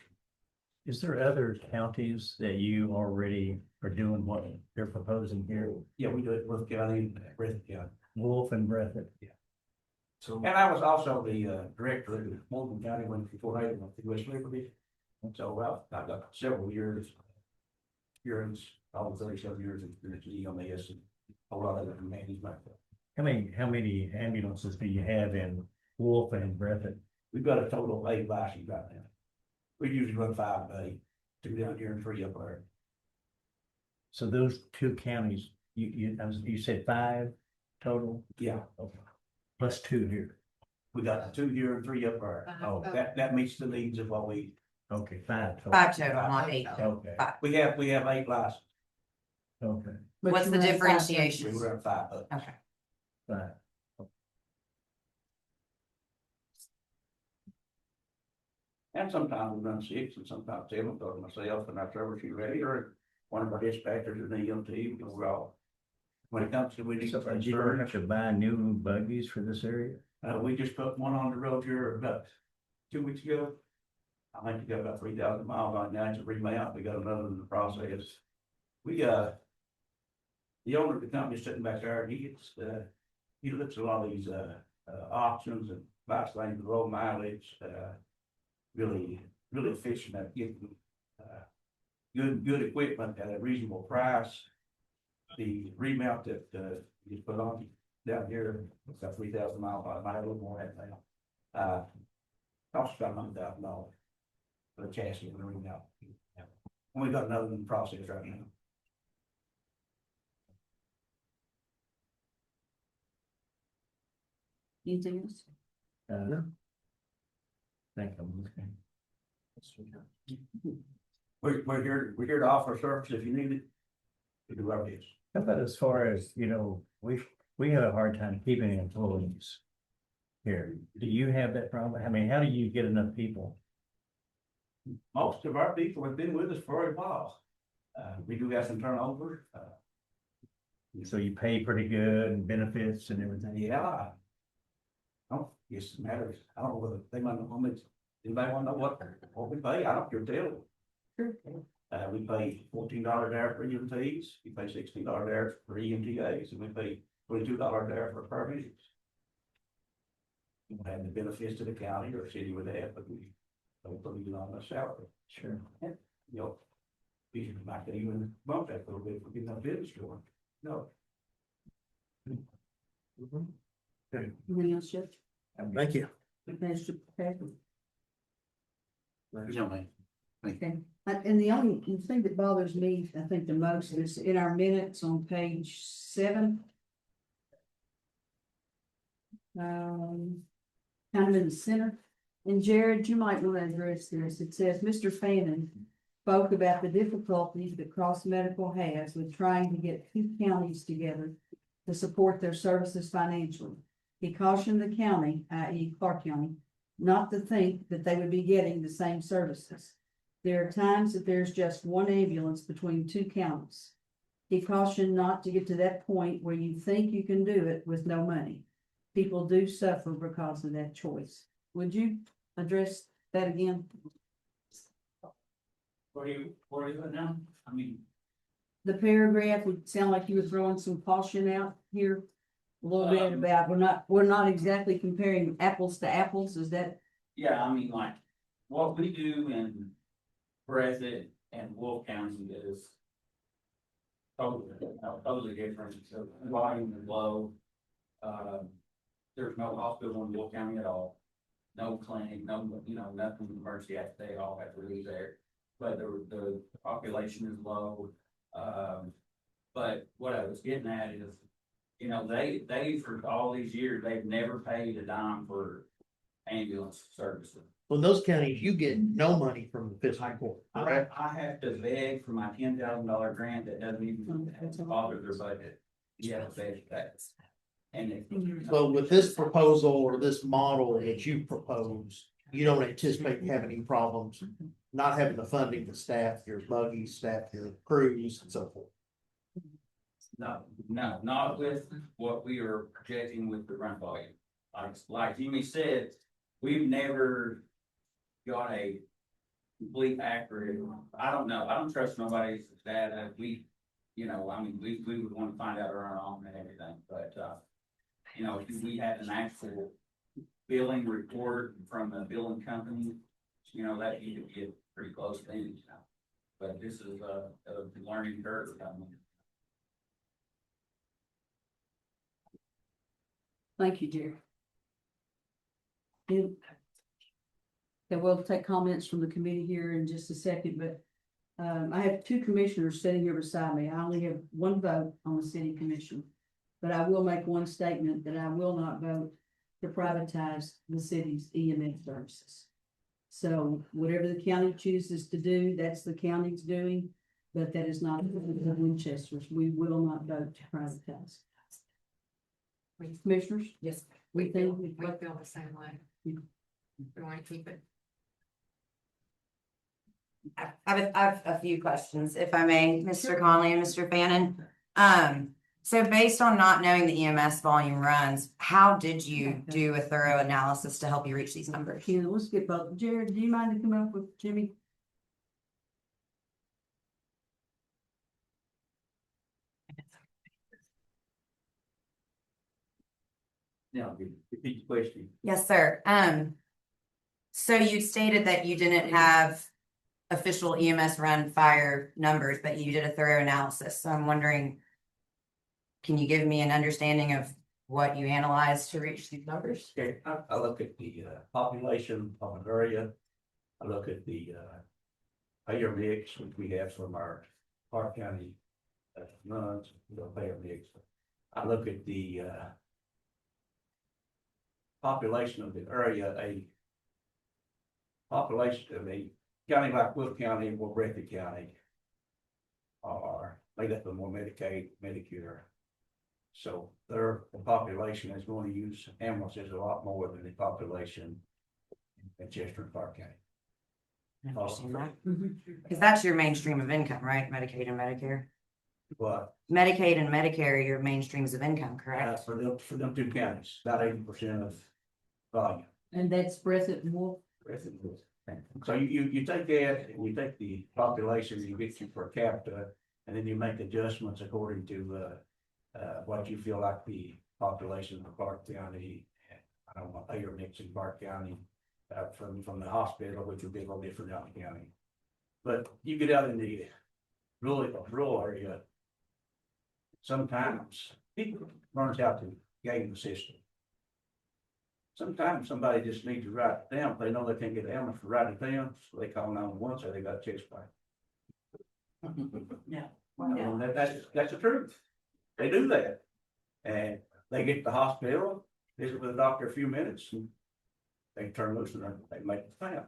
Is there other counties that you already are doing what they're proposing here? Yeah, we do it with County and Breathitt County. Wolf and Breathitt? So And I was also the director of Morgan County when before I went to West Liberty. And so, well, I've got several years experience, all 37 years experience in EMS and a lot of different management. How many ambulances do you have in Wolf and Breathitt? We've got a total of 8 licenses right now. We usually run 5 a day, 2 down here and 3 up there. So those 2 counties, you said 5 total? Yeah, Okay. Plus 2 here. we got 2 here and 3 up there. Oh, That meets the needs of what we, okay, 5 total. 5 total, not 8. Okay, we have 8 licenses. okay, But What's you the run 5 differentiation? We run 5 up. Okay. 5. And sometimes we run 6 and sometimes 7, because myself and our troubleshooter ready, or one of our dispatchers or the EMT, because we're all. When it comes to, we need So to did you ever have to buy new buggies for this area? we just put one on the road here about 2 weeks ago. I think we got about 3,000 miles on it now, it's a remount, we got another in the process. We the owner of the company is sitting back there, he gets, he looks at a lot of these, options and buys things with low mileage, really efficient at getting, good equipment at a reasonable price. The remount that, you put on down here, it's got 3,000 miles on it, might a little more than that now. Costs about $100,000 for the chassis and the remount. And we got another one in the process right now. Anything else? No. Thank you. We're here to offer service if you need it. We do our best. How about as far as, you know, we have a hard time keeping employees here. Do you have that problem? I mean, how do you get enough people? Most of our people have been with us for a while. We do have some turnover. So you pay pretty good and benefits and everything? Yeah. Oh, yes, it matters. I don't know whether they might know how much, anybody want to know what we pay? I don't care tell. We pay $14 an hour for EMTs, we pay $16 an hour for EMTAs, and we pay $22 an hour for paramedics. We don't have the benefits to the county or city with that, but we don't put it on the salary. Sure. You know, we might even bump that a little bit if we get enough business going. No. Anything else, Jeff? thank you. Mr. Patrick? You know, man. Okay, and the only thing that bothers me, I think the most is in our minutes on page 7. Kind of in the center, and Jared, you might want to address this. It says, Mr. Fannin spoke about the difficulties that Cross Medical has with trying to get 2 counties together to support their services financially. He cautioned the county, i.e. Clark County, not to think that they would be getting the same services. There are times that there's just 1 ambulance between 2 counties. He cautioned not to get to that point where you think you can do it with no money. People do suffer because of that choice. Would you address that again? Where are you at now? I mean, The paragraph would sound like you were throwing some caution out here. A little bit about, we're not exactly comparing apples to apples, is that Yeah, I mean, like, what we do in Breathitt and Wolf County is totally different, so volume is low. There's no hospital in Wolf County at all, no clinic, no, nothing emergency, they all have to leave there. But the population is low, but what I was getting at is, they for all these years, they've never paid a dime for ambulance services. Well, in those counties, you get no money from the fiscal court, correct? I have to beg for my $10,000 grant that doesn't even bother their budget. Yeah, beg that. And it. So with this proposal or this model that you propose, you don't anticipate having any problems, not having the funding to staff your buggies, staff your crews and so forth. No, not with what we are projecting with the run volume. Like Jimmy said, we've never got a complete accurate, I don't know, I don't trust nobody's data. We would want to find out our own and everything, but, if we had an actual billing report from a billing company, that you could get pretty close to things now. But this is a learning curve coming. Thank you, Jerry. Okay, we'll take comments from the committee here in just a second, but I have two commissioners sitting here beside me. I only have one vote on the city commission. But I will make one statement that I will not vote to privatize the city's EMS services. So whatever the county chooses to do, that's the county's doing, but that is not the Winchesters. We will not vote to privatize. Commissioners? Yes. We think We feel the same way. We want to keep it. I have a few questions, if I may, Mr. Conley and Mr. Fannin. So based on not knowing the EMS volume runs, how did you do a thorough analysis to help you reach these numbers? Yeah, let's get both. Jared, do you mind to come up with Jimmy? Now, repeat the question. Yes, sir. So you stated that you didn't have official EMS run fire numbers, but you did a thorough analysis. So I'm wondering, can you give me an understanding of what you analyzed to reach these numbers? Okay, I look at the population of an area. I look at the payer mix, which we have from our Park County runs, payer mix. I look at the population of the area, a population of a county like Will County and Breathitt County are made up of more Medicaid, Medicare. So the population is going to use ambulances a lot more than the population in Chester and Park County. Because that's your mainstream of income, right? Medicaid and Medicare. But Medicaid and Medicare are your mainstreams of income, correct? for them two counties, about 80% of volume. And that's Breathitt and Wolf. So you take that and you take the population, you get your per capita, and then you make adjustments according to what you feel like the population of Clark County, I don't know, payer mix in Clark County, from the hospital, which would be a little different out in the county. But you get out in the rural area, sometimes people learns how to game the system. Sometimes somebody just needs to write it down. If they know they can't get the ambulance to write it down, so they call 911, so they got a chest pain. Yeah. And that's the truth. They do that. And they get to the hospital, visit with the doctor a few minutes, and they turn loose and they make the town.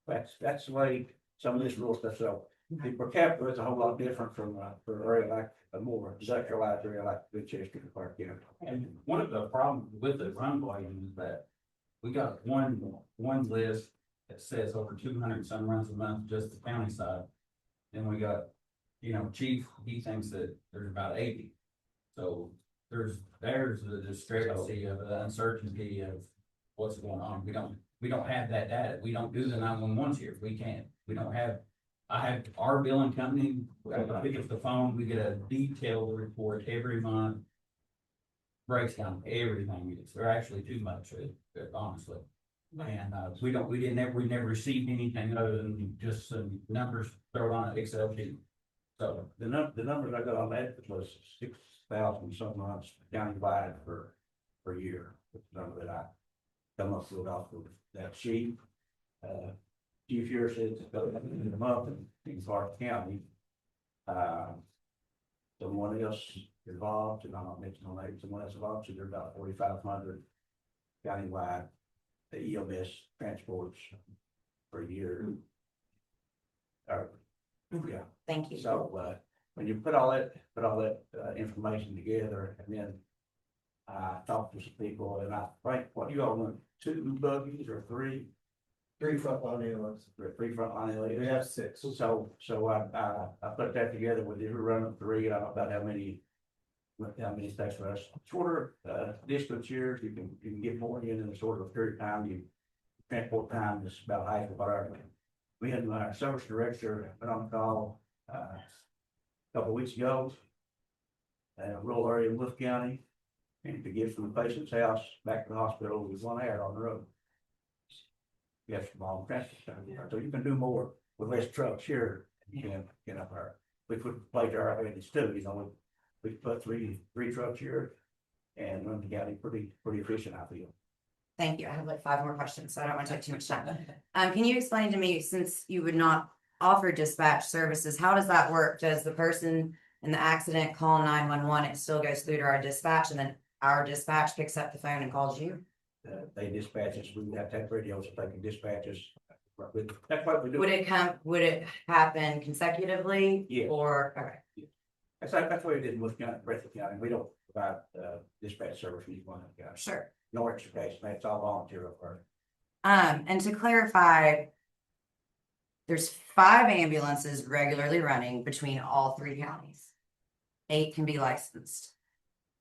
That's the way some of this rural stuff. So the per capita is a whole lot different from for an area like a more industrialized area like Winchester and Park County. And one of the problems with the run volume is that we got one list that says over 200 some runs a month, just the county side. Then we got, chief, he thinks that there's about 80. So there's the discrepancy of the uncertainty of what's going on. We don't have that data. We don't do the 911s here. We don't have. I have our billing company, I pick up the phone, we get a detailed report every month. Breaks down everything. They're actually too much, honestly. And, we never received anything other than just some numbers thrown on an Excel sheet. So the numbers I got on that was 6,000 something months countywide per year. That's the number that I come up with off of that sheet. Chief here said it's about in the month in Clark County. Someone else involved, and I'm not mentioning no name, someone else involved, so there's about 4,500 countywide the EMS transports per year. Yeah, Thank you. so, when you put all that information together, and then I talked to some people, and I think, what you all want, 2 buggies or 3? 3 frontline ambulance. 3 frontline LEs. We have 6. So I put that together with you, running 3, I don't know about how many states for us. Shorter, distance here, you can get more in a shorter period of time, transport time is about half of what we had our service director put on call, a couple of weeks ago. In a rural area in Wolf County, and to get from the patient's house back to the hospital was 1 hour on the road. Yes, long transport time, so you can do more with less trucks here than you can up there. We put plate our advantage too, we put three trucks here and run the county pretty efficient, I feel. Thank you. I have like 5 more questions, so I don't want to take too much time. Can you explain to me, since you would not offer dispatch services, how does that work? Does the person in the accident call 911, it still goes through to our dispatch, and then our dispatch picks up the phone and calls you? They dispatch us, we have to have radios so they can dispatch us. That's what we do. Would it happen consecutively? Yeah. Or, okay. That's what we did in Wolf County, Breathitt County. We don't provide dispatch service for each one of the counties. Sure. No extrication, that's all volunteer work. And to clarify, there's 5 ambulances regularly running between all 3 counties. 8 can be licensed.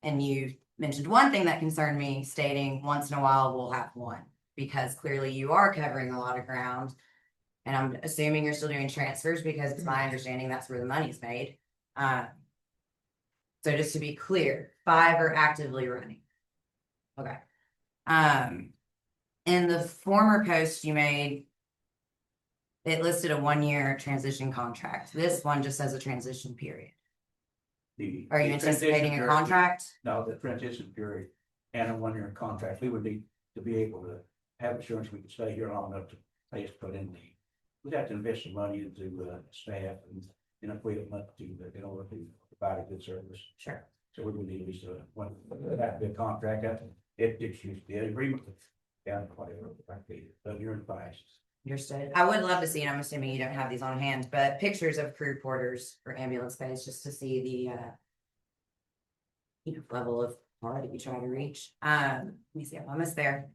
And you mentioned one thing that concerned me, stating once in a while we'll have 1, because clearly you are covering a lot of ground. And I'm assuming you're still doing transfers, because it's my understanding that's where the money's made. So just to be clear, 5 are actively running. Okay. In the former post you made, it listed a 1-year transition contract. This one just says a transition period. Are you anticipating a contract? No, the transition period and a 1-year contract. We would need to be able to have insurance. We could stay here long enough to pay us put in we'd have to invest some money into staff and equipment in order to provide a good service. Sure. So we would need at least a good contract. It's used the agreement down whatever, but you're in advice. Understood. I would love to see, and I'm assuming you don't have these on hand, but pictures of crew quarters for ambulance bays, just to see the level of quality we try to reach. Let me see, I'm almost there.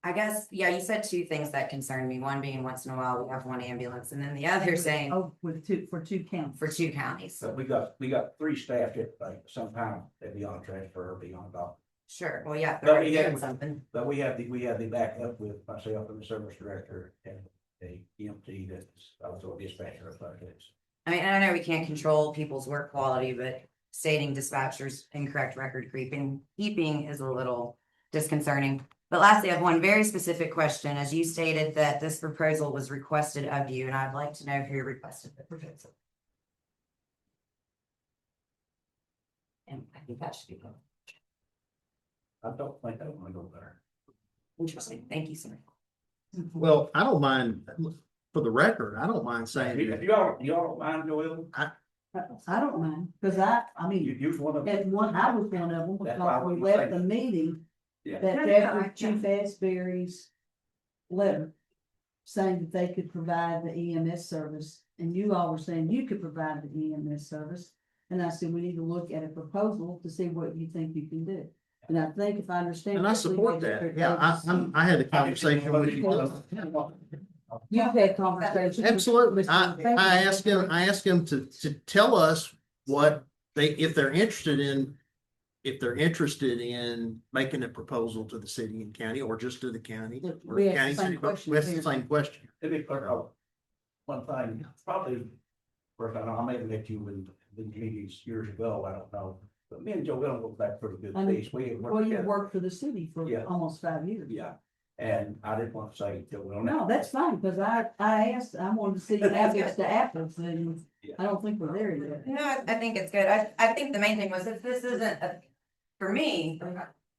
I guess, yeah, you said 2 things that concern me. One being once in a while we have 1 ambulance, and then the other saying For 2 counties. for 2 counties. So we got 3 staff that sometime they'd be on transfer or be on call. Sure. Well, yeah, But they're already we have- doing something. But we have the backup with myself and the service director and a EMT that's also a dispatcher of projects. I mean, and I know we can't control people's work quality, but stating dispatchers incorrect record keeping is a little disconcerting. But lastly, I have one very specific question. As you stated that this proposal was requested of you, and I'd like to know who requested the proposal. And I think that should be good. I don't think I want to go there. Interesting. Thank you, sir. Well, I don't mind, for the record, I don't mind saying If that. you all don't mind, Joel, I don't mind, because I mean, you was one of at one, I was one of them, That's why I because we was left the saying. meeting. Yeah. That after Chief Asbury's letter saying that they could provide the EMS service, and you all were saying you could provide the EMS service. And I said, we need to look at a proposal to see what you think you can do. And I think if I understand. And I support that. Yeah, I had a conversation with you. You've had conversations. Absolutely. I asked him to tell us what if they're interested in making a proposal to the city and county, or just to the county. Or We asked county, the same city, question we asked here. the same question. To be clear, one thing, probably, first I know I may have met you in these meetings years ago, I don't know. But me and Joe Will look back pretty good. I know. Piece. We had worked Well, you together. worked for the city for Yeah. almost 5 years. Yeah, and I didn't want to say Joe Will. No, that's fine, because I asked, I wanted to see apples to apples, and I don't think we're there yet. No, I think it's good. I think the main thing was that this isn't for me,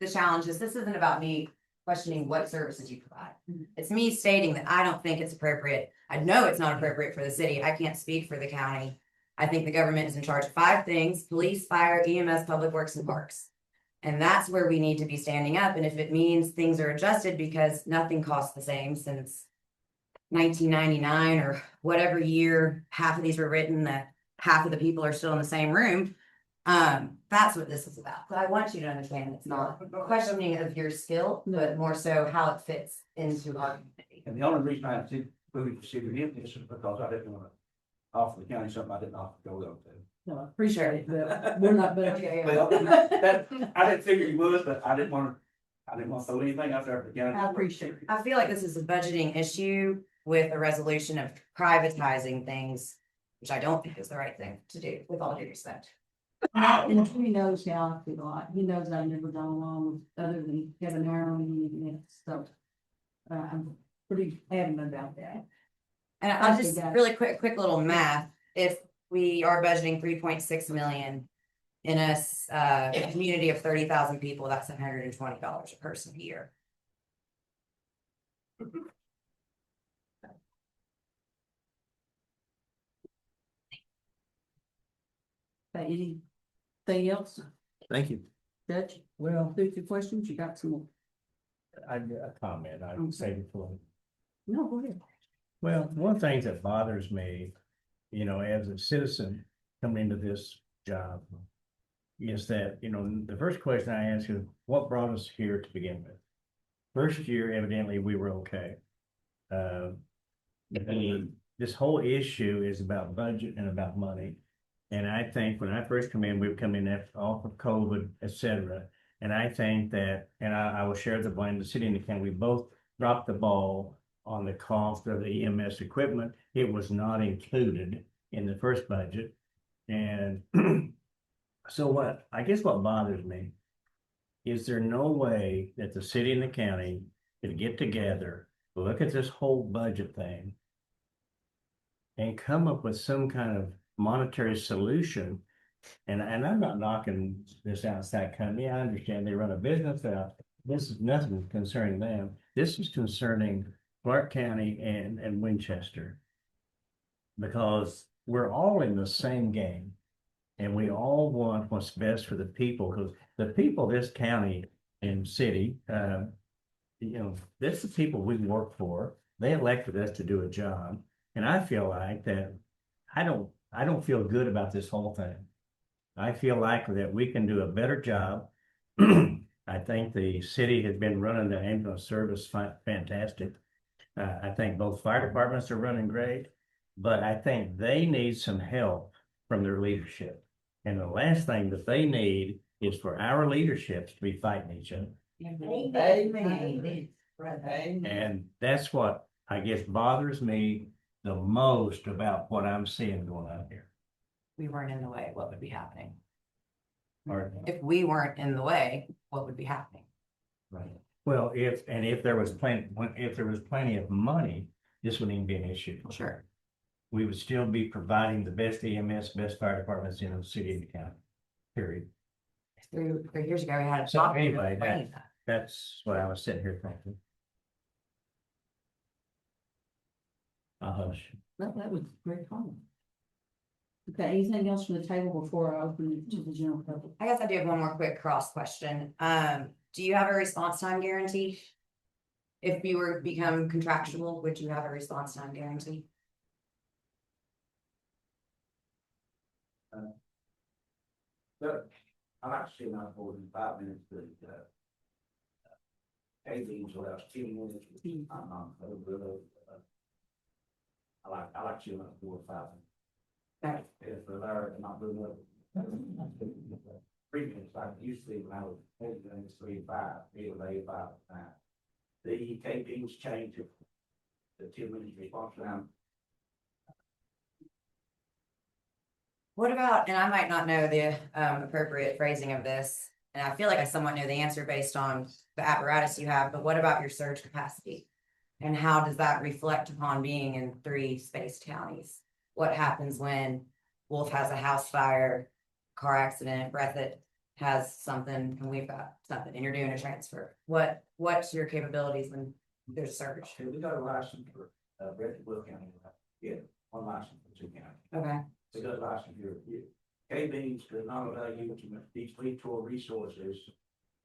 the challenge is this isn't about me questioning what services you provide. It's me stating that I don't think it's appropriate. I know it's not appropriate for the city. I can't speak for the county. I think the government is in charge of 5 things: police, fire, EMS, public works, and parks. And that's where we need to be standing up. And if it means things are adjusted because nothing costs the same since 1999 or whatever year half of these were written, that half of the people are still in the same room. That's what this is about. So I want you to understand it's not questioning of your skill, but more so how it fits into our community. And the only reason I did move to city this is because I didn't want to offer the county something I didn't offer Joe Will to. No, I appreciate it, but we're not budgeting. Well, that, I didn't figure you would, but I didn't want to throw anything out there for the county. I appreciate it. I feel like this is a budgeting issue with a resolution of privatizing things, which I don't think is the right thing to do, with all due respect. And he knows how I feel like, he knows I've never gone along with other than Kevin Harlan and anything else, so. I'm pretty adamant about that. And I'll just really quick little math. If we are budgeting 3.6 million in a community of 30,000 people, that's $120 a person a year. Anything else, Thank you. Judge? Well, Through your questions, you got some more? I got a comment, I would say before. No, go ahead. Well, one of the things that bothers me, you know, as a citizen coming into this job is that, you know, the first question I ask is, what brought us here to begin with? First year, evidently, we were okay. This whole issue is about budget and about money. And I think when I first come in, we've come in off of COVID, et cetera. And I think that, and I will share the blame, the city and the county, we both dropped the ball on the cost of the EMS equipment. It was not included in the first budget. And so I guess what bothers me is there no way that the city and the county could get together, look at this whole budget thing and come up with some kind of monetary solution. And I'm not knocking this outside company. I understand they run a business out. This is nothing concerning them. This is concerning Clark County and Winchester. Because we're all in the same game. And we all want what's best for the people, because the people of this county and city, you know, that's the people we work for. They elected us to do a job. And I feel like that I don't feel good about this whole thing. I feel like that we can do a better job. I think the city has been running the ambulance service fantastic. I think both fire departments are running great, but I think they need some help from their leadership. And the last thing that they need is for our leaderships to be fighting each other. Amen. And that's what I guess bothers me the most about what I'm seeing going on here. We weren't in the way, what would be happening? Or, If we weren't in the way, what would be happening? right. Well, if there was plenty of money, this wouldn't even be an issue. Sure. We would still be providing the best EMS, best fire departments in the city and the county, period. 3 years ago, we had a So topic. anyway, explaining That's what I was sitting here thinking. Hush. That was a great comment. Okay, anything else from the table before I open it to the general public? I guess I do have one more quick cross question. Do you have a response time guarantee? If you were to become contractual, would you have a response time guarantee? But I'm actually not more than 5 minutes, but Katie's last 10 minutes. I'm not really. I like you on 4 or 5. Okay. If they're there, they're not doing it. Previous, like usually when I was doing 3 5, it was 8 5 9. The KP's changed it. The 2 minutes response time. What about, and I might not know the appropriate phrasing of this, and I feel like I somewhat know the answer based on the apparatus you have, but what about your surge capacity? And how does that reflect upon being in 3 spaced counties? What happens when Wolf has a house fire, car accident, Breathitt has something, and we've got something, and you're doing a transfer? What's your capabilities when there's a surge? Okay, we got a license for, Breathitt, Will County, yeah, one license for 2 counties. Okay, It's a good license here. KB's does not allow you to these mutual resources,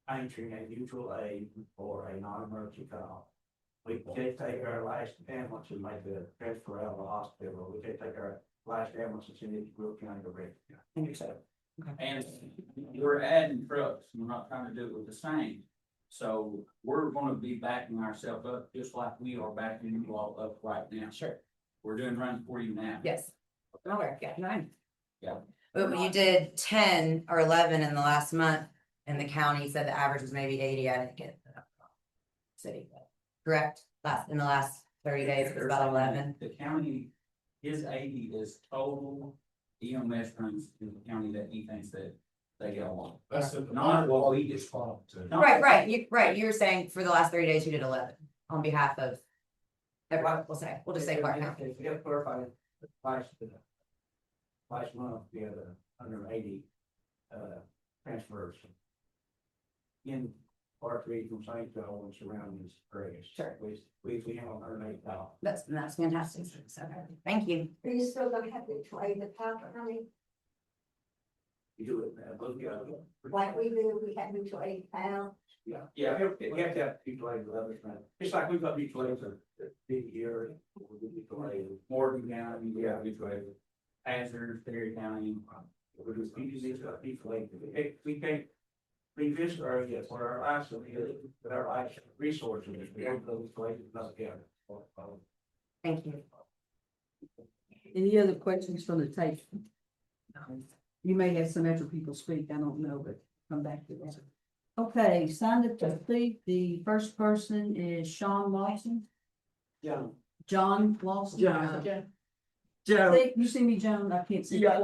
entering a mutual aid or a non-emergency call. We can't take our last ambulance and make the transfer out of the hospital. We can't take our last ambulance and send it to Will County or Breathitt County. understood. And we're adding trucks, we're not trying to do it with the same. So we're gonna be backing ourselves up just like we are backing you all up right now. Sure. We're doing runs for you now. Yes. Okay, yeah, 9. Yeah. But you did 10 or 11 in the last month, and the county said the average was maybe 80. I didn't get that. City, correct? In the last 30 days, it was about 11. The county, his 80 is total EMS runs in the county that he thinks that they get along. That's Not what we just. Right. You're saying for the last 30 days, you did 11 on behalf of everyone. We'll just say Clark County. If you have clarified, last month, we had under 80, transfers. In Clark Region, St. Joe and surrounding areas. Sure. We have 108,000. That's fantastic. So, thank you. Are you still gonna have to trade the powder, honey? We do it, both together. Like we do, we have mutual aid pound. Yeah, we have to have mutual aid with others, man. It's like we've got mutual aid for 50 years. Mutual aid. Morgan County, we have mutual aid. Azure, Perry County. We just got mutual aid. We can't. We just are, yes, for our license, with our license resources, we have those places not together. Thank you. Any other questions from the tape? You may have some extra people speak, I don't know, but come back to that. Okay, signed up to speak. The first person is Sean Lawson. John Lawson. Joe. See, you see me, Joan? I can't see. Yeah,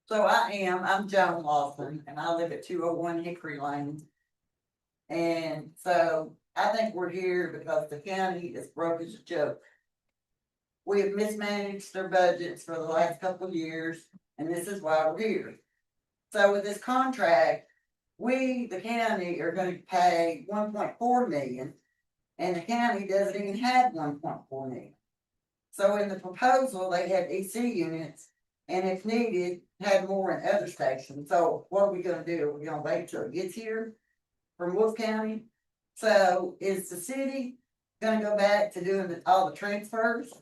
So I'm Joan Lawson, and I live at 201 Hickory Lane. And so I think we're here because the county is broke as a joke. We have mismanaged their budgets for the last couple of years, and this is why we're here. So with this contract, we, the county, are gonna pay 1.4 million, and the county doesn't even have 1.4 million. So in the proposal, they had EC units, and if needed, had more in other stations. So what are we gonna do? Are we gonna wait till it gets here from Wolf County? So is the city gonna go back to doing all the transfers?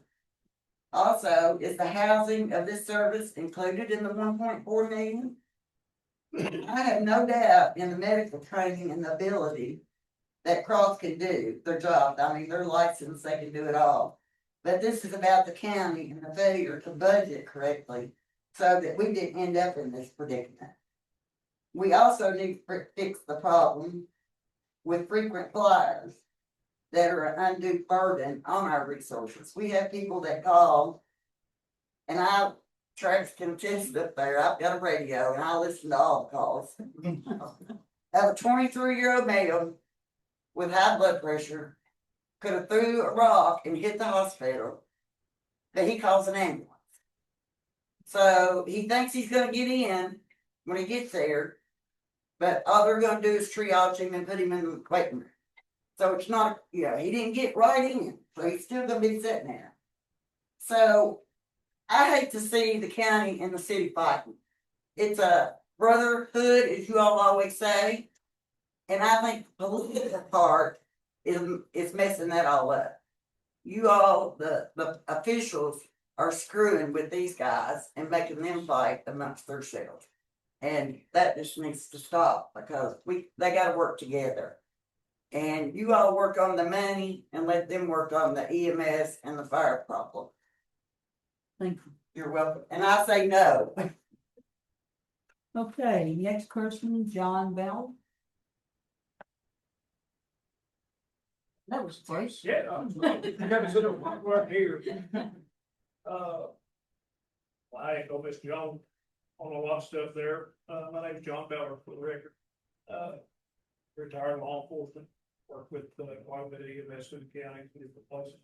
Also, is the housing of this service included in the 1.4 million? I have no doubt in the medical training and the ability that Cross can do their job. I mean, they're licensed, they can do it all. But this is about the county and the failure to budget correctly so that we didn't end up in this predicament. We also need to fix the problem with frequent flyers that are an undue burden on our resources. We have people that call, and I Travis can attest up there. I've got a radio and I listen to all the calls. I have a 23-year-old male with high blood pressure could have threw a rock and hit the hospital, but he calls an ambulance. So he thinks he's gonna get in when he gets there, but all they're gonna do is triage him and put him in the waiting room. So it's not, he didn't get right in, so he's still gonna be sitting there. So I hate to see the county and the city fighting. It's a brotherhood, as you all always say. And I think the political part is messing that all up. You all, the officials, are screwing with these guys and making them fight amongst themselves. And that just needs to stop because they gotta work together. And you all work on the money and let them work on the EMS and the fire problem. Thank you. You're welcome. And I say no. Okay, next person, John Bell. That was close. Yeah, I gotta sit up right here. I ain't gonna miss John on a lot of stuff there. My name's John Beller for the record. Retired law enforcement, worked with quite a bit of EMS in the county, different places.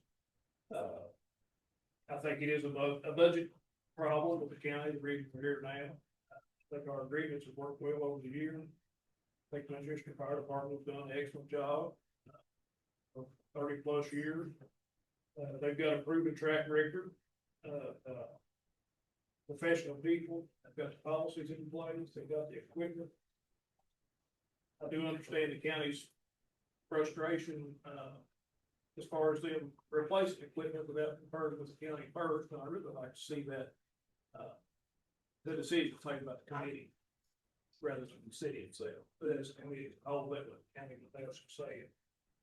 I think it is a budget problem with the county, the reason we're here now. I think our agreements have worked well over the years. I think the Manchester Fire Department has done an excellent job. For 30+ years. They've got a proven track record. Professional people, they've got the policies in place, they've got the equipment. I do understand the county's frustration, as far as them replacing equipment without conferring with the county first, and I really like to see that, the decision taken by the committee rather than the city itself, but as a committee, all that the county would have to say.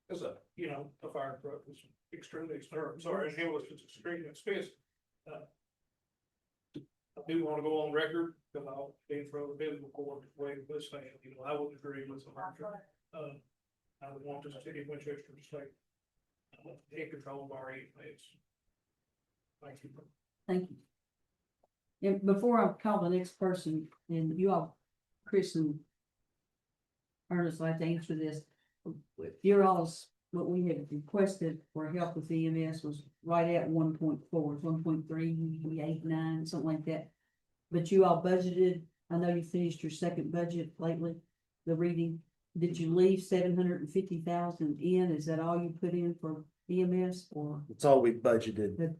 Because a fire truck is extremely expensive, and ambulance is extremely expensive. I do want to go on record, because I'll be in front of the biblical court way with this thing, I would agree with the merger. I would want the city of Winchester to stay in control of our EMS. Thank you. Thank you. And before I call the next person, and you all, Chris and Ernest, like to answer this. Your all's, what we had requested for help with EMS was right at 1.4, 1.389, something like that. But you all budgeted, I know you finished your second budget lately, the reading. Did you leave 750,000 in? Is that all you put in for EMS or? It's all we budgeted. Good.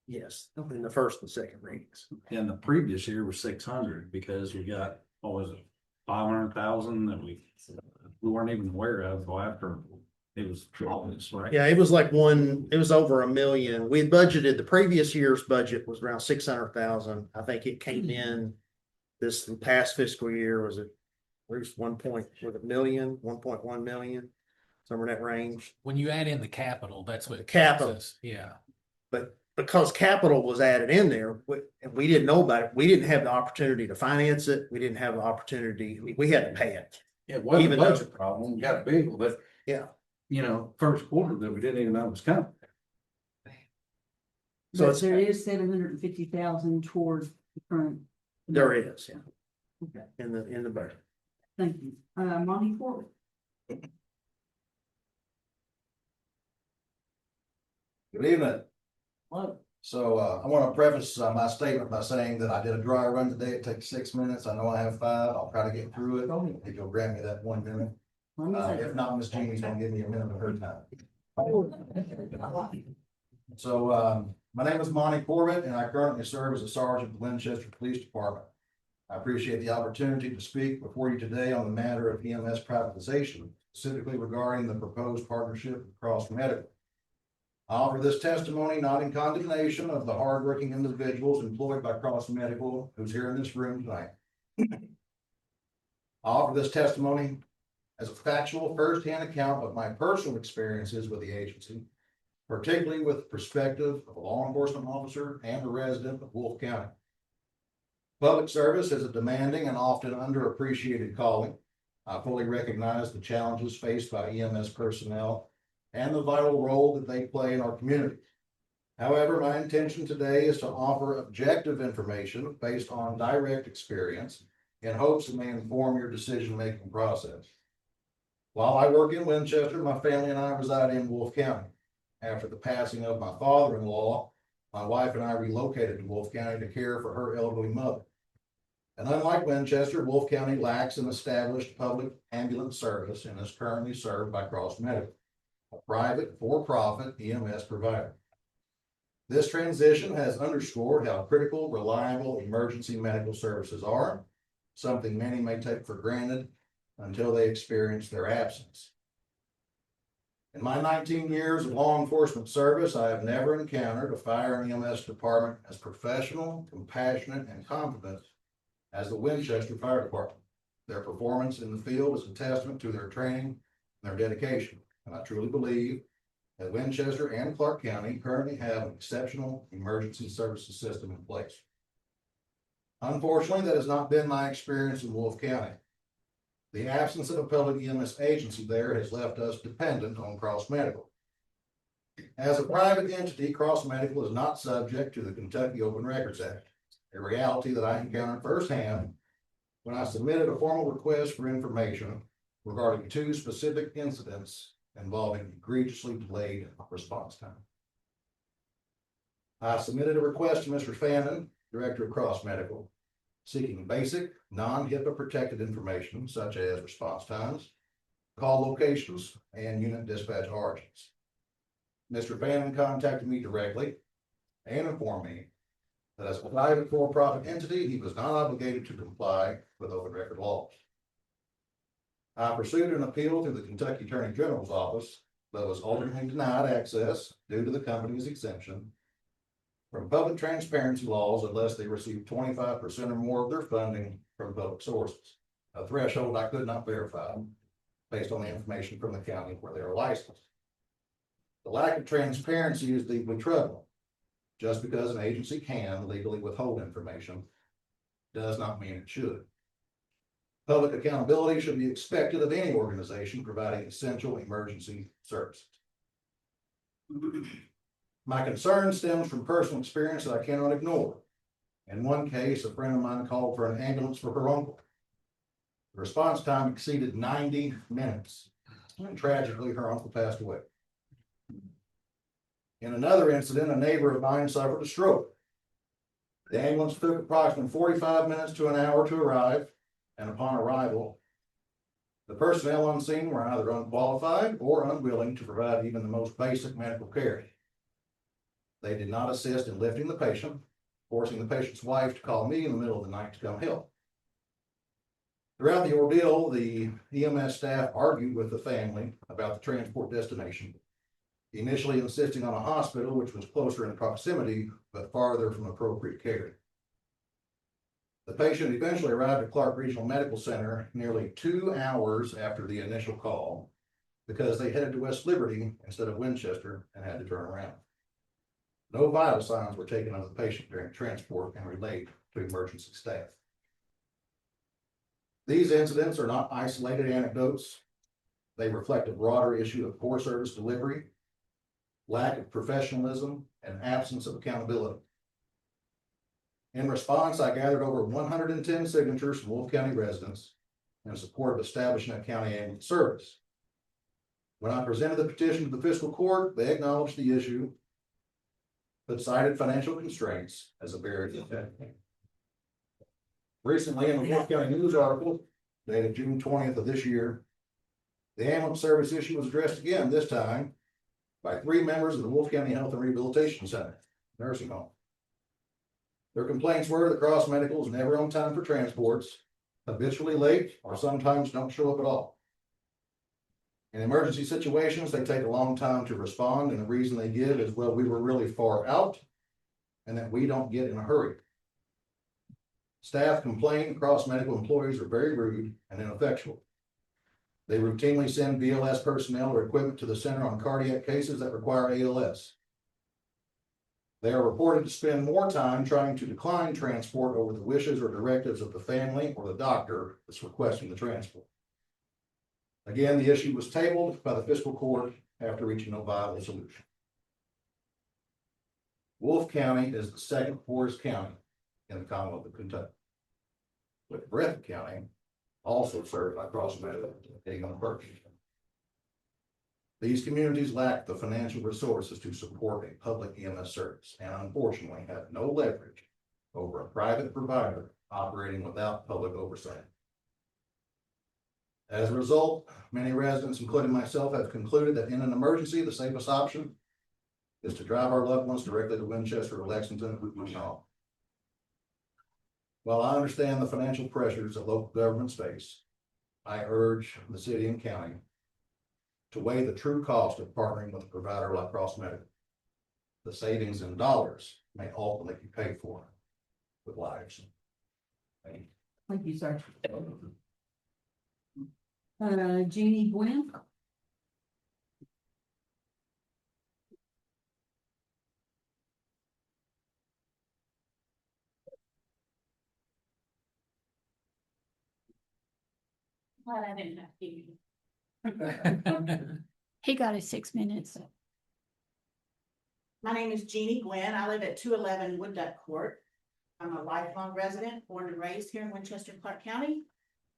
Yes, in the first and second readings. And the previous year was 600 because we got, what was it, 500,000 that we weren't even aware of after it was obvious, right? Yeah, it was like it was over $1 million. We had budgeted, the previous year's budget was around 600,000. I think it came in this past fiscal year, was it reached 1.1 million, somewhere in that range. When you add in the capital, that's what. Capital. Yeah. But because capital was added in there, and we didn't know about it, we didn't have the opportunity to finance it. We didn't have the opportunity, we had to pay it. It wasn't a Even though- budget problem, we got a big one, but. Yeah. First quarter that we didn't even know was coming. So But it's, there is 750,000 towards the current. there is, yeah, Okay, in the budget. thank you. Monty Corbett. Good evening. Hello. So, I want to preface my statement by saying that I did a dry run today. It takes 6 minutes. I know I have 5. I'll try to get through it. If you'll grant me that 1 minute. If not, Miss Jeannie's gonna give me a minute of her time. So, my name is Monty Corbett, and I currently serve as a sergeant with the Winchester Police Department. I appreciate the opportunity to speak before you today on the matter of EMS privatization, specifically regarding the proposed partnership with Cross Medical. I offer this testimony not in condemnation of the hardworking individuals employed by Cross Medical, who's here in this room tonight. I offer this testimony as a factual firsthand account of my personal experiences with the agency, particularly with the perspective of a law enforcement officer and a resident of Wolfe County. Public service is a demanding and often underappreciated calling. I fully recognize the challenges faced by EMS personnel and the vital role that they play in our community. However, my intention today is to offer objective information based on direct experience in hopes it may inform your decision-making process. While I work in Winchester, my family and I reside in Wolfe County. After the passing of my father-in-law, my wife and I relocated to Wolfe County to care for her elderly mother. And unlike Winchester, Wolfe County lacks an established public ambulance service and is currently served by Cross Medical, a private for-profit EMS provider. This transition has underscored how critical, reliable emergency medical services are, something many may take for granted until they experience their absence. In my 19 years of law enforcement service, I have never encountered a fire and EMS department as professional, compassionate, and competent as the Winchester Fire Department. Their performance in the field is a testament to their training and their dedication. And I truly believe that Winchester and Clark County currently have an exceptional emergency services system in place. Unfortunately, that has not been my experience in Wolfe County. The absence of a public EMS agency there has left us dependent on Cross Medical. As a private entity, Cross Medical is not subject to the Kentucky Open Records Act, a reality that I encountered firsthand when I submitted a formal request for information regarding 2 specific incidents involving egregiously delayed response time. I submitted a request to Mr. Fannin, Director of Cross Medical, seeking basic, non-HIPAA protected information such as response times, call locations, and unit dispatch origins. Mr. Fannin contacted me directly and informed me that as a private for-profit entity, he was not obligated to comply with open record laws. I pursued an appeal through the Kentucky Attorney General's office, but was ultimately denied access due to the company's exemption from public transparency laws unless they receive 25% or more of their funding from public sources, a threshold I could not verify based on the information from the county where they are licensed. The lack of transparency is deeply troubling. Just because an agency can legally withhold information does not mean it should. Public accountability should be expected of any organization providing essential emergency services. My concern stems from personal experience that I cannot ignore. In one case, a friend of mine called for an ambulance for her uncle. The response time exceeded 90 minutes, and tragically, her uncle passed away. In another incident, a neighbor of mine suffered a stroke. The ambulance took approximately 45 minutes to an hour to arrive, and upon arrival, the personnel on scene were either unqualified or unwilling to provide even the most basic medical care. They did not assist in lifting the patient, forcing the patient's wife to call me in the middle of the night to come help. Throughout the ordeal, the EMS staff argued with the family about the transport destination, initially insisting on a hospital which was closer in proximity but farther from appropriate care. The patient eventually arrived at Clark Regional Medical Center nearly 2 hours after the initial call because they headed to West Liberty instead of Winchester and had to turn around. No vital signs were taken of the patient during transport and relayed to emergency staff. These incidents are not isolated anecdotes. They reflect a broader issue of poor service delivery, lack of professionalism, and absence of accountability. In response, I gathered over 110 signatures from Wolfe County residents in support of establishing a county ambulance service. When I presented the petition to the fiscal court, they acknowledged the issue, but cited financial constraints as a barrier. Recently, in the Wolfe County News article dated June 20th of this year, the ambulance service issue was addressed again, this time by 3 members of the Wolfe County Health and Rehabilitation Center nursing home. Their complaints were that Cross Medical is never on time for transports, habitually late, or sometimes don't show up at all. In emergency situations, they take a long time to respond, and the reason they give is, well, we were really far out and that we don't get in a hurry. Staff complain Cross Medical employees are very rude and ineffectual. They routinely send BLS personnel or equipment to the center on cardiac cases that require ALS. They are reported to spend more time trying to decline transport over the wishes or directives of the family or the doctor that's requesting the transport. Again, the issue was tabled by the fiscal court after reaching no viable solution. Wolfe County is the second poorest county in the Commonwealth of Kentucky, with Breathitt County also served by Cross Medical being on first. These communities lack the financial resources to support a public EMS service and unfortunately have no leverage over a private provider operating without public oversight. As a result, many residents, including myself, have concluded that in an emergency, the safest option is to drive our loved ones directly to Winchester or Lexington. While I understand the financial pressures that local governments face, I urge the city and county to weigh the true cost of partnering with a provider like Cross Medical. The savings in dollars may ultimately be paid for with lives. Thank you. Thank you, sir. Jeannie Gwen. Glad I didn't have to. He got his 6 minutes. My name is Jeannie Gwen. I live at 211 Wood Duck Court. I'm a lifelong resident, born and raised here in Winchester, Clark County.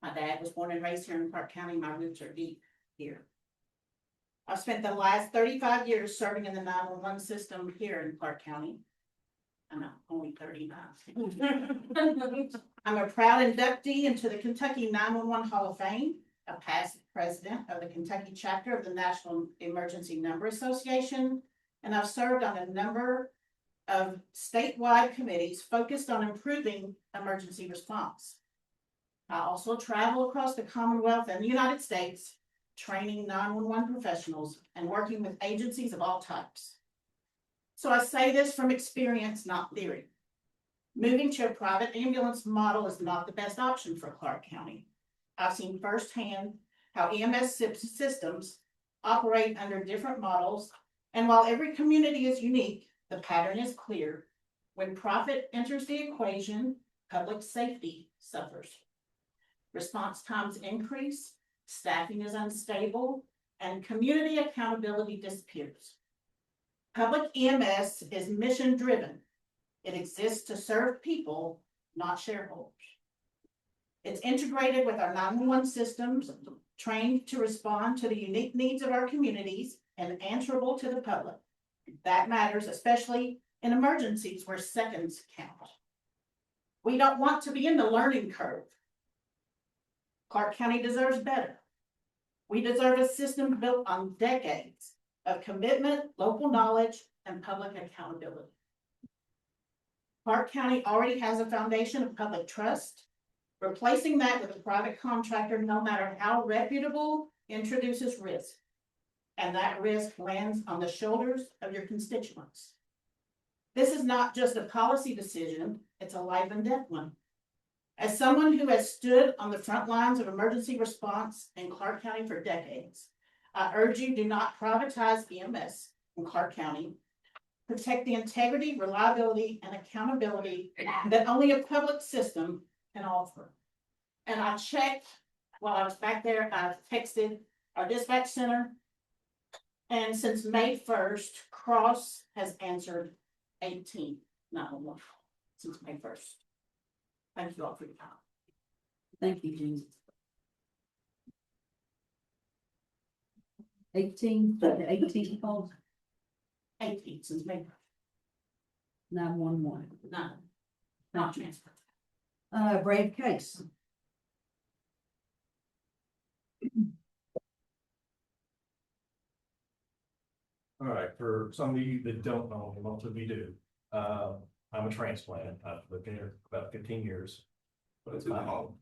My dad was born and raised here in Clark County. My roots are deep here. I've spent the last 35 years serving in the 911 system here in Clark County. I'm not only 39. I'm a proud inductee into the Kentucky 911 Hall of Fame, a past president of the Kentucky chapter of the National Emergency Number Association, and I've served on a number of statewide committees focused on improving emergency response. I also travel across the Commonwealth and the United States, training 911 professionals and working with agencies of all types. So I say this from experience, not theory. Moving to a private ambulance model is not the best option for Clark County. I've seen firsthand how EMS systems operate under different models, and while every community is unique, the pattern is clear. When profit enters the equation, public safety suffers. Response times increase, staffing is unstable, and community accountability disappears. Public EMS is mission-driven. It exists to serve people, not shareholders. It's integrated with our 911 systems, trained to respond to the unique needs of our communities, and answerable to the public. That matters, especially in emergencies where seconds count. We don't want to be in the learning curve. Clark County deserves better. We deserve a system built on decades of commitment, local knowledge, and public accountability. Clark County already has a foundation of public trust. Replacing that with a private contractor, no matter how reputable, introduces risk. And that risk lands on the shoulders of your constituents. This is not just a policy decision, it's a life and death one. As someone who has stood on the front lines of emergency response in Clark County for decades, I urge you, do not privatize EMS in Clark County. Protect the integrity, reliability, and accountability that only a public system can offer. And I checked while I was back there, I texted our dispatch center. And since May 1st, Cross has answered 18 911 since May 1st. Thank you all for your time. Thank you, Jean. 18, the 18 calls, 18 since May 1st. 911. No, not transfer. Brad Case. All right, for some of you that don't know, most of you do, I'm a transplant. I've lived here about 15 years, but it's my home.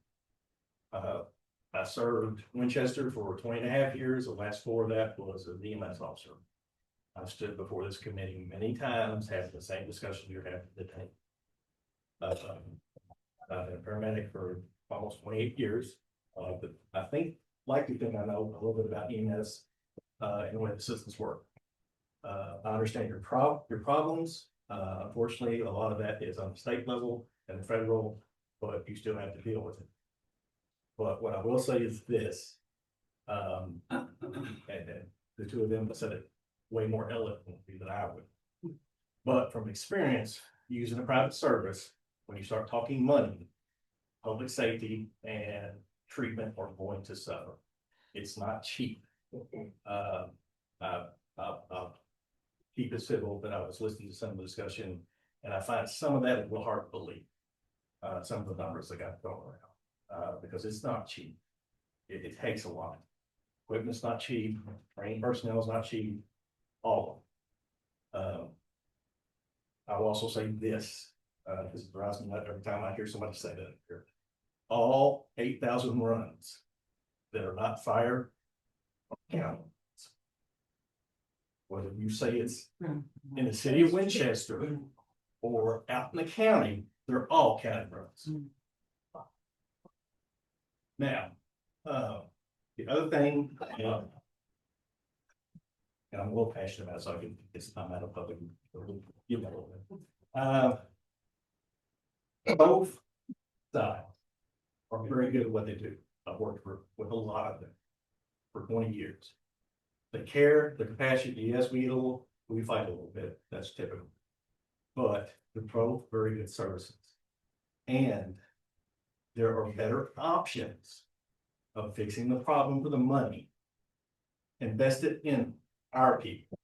I served Winchester for 20.5 years. The last 4 of that was an EMS officer. I've stood before this committee many times, having the same discussion you're having today. I've been a paramedic for almost 28 years. But I think, like you think I know a little bit about EMS and the way the systems work. I understand your problems. Unfortunately, a lot of that is on the state level and the federal, but you still have to deal with it. But what I will say is this, and the two of them said it way more eloquently than I would. But from experience, using a private service, when you start talking money, public safety and treatment are going to suffer. It's not cheap. I'll keep it civil, but I was listening to some of the discussion, and I find some of that a little hard to believe. Some of the numbers that got thrown around, because it's not cheap. It takes a lot. Equipment's not cheap. Trained personnel is not cheap. All of them. I'll also say this, because it drives me nuts every time I hear somebody say that here. All 8,000 runs that are not fire county. Whether you say it's in the city of Winchester or out in the county, they're all county runs. Now, the other thing, and I'm a little passionate about it, so I can, I'm out of public, you know, both sides are very good at what they do. I've worked with a lot of them for 20 years. The care, the compassion, yes, we fight a little bit, that's typical. But they're both very good services. And there are better options of fixing the problem for the money. Invest it in our people.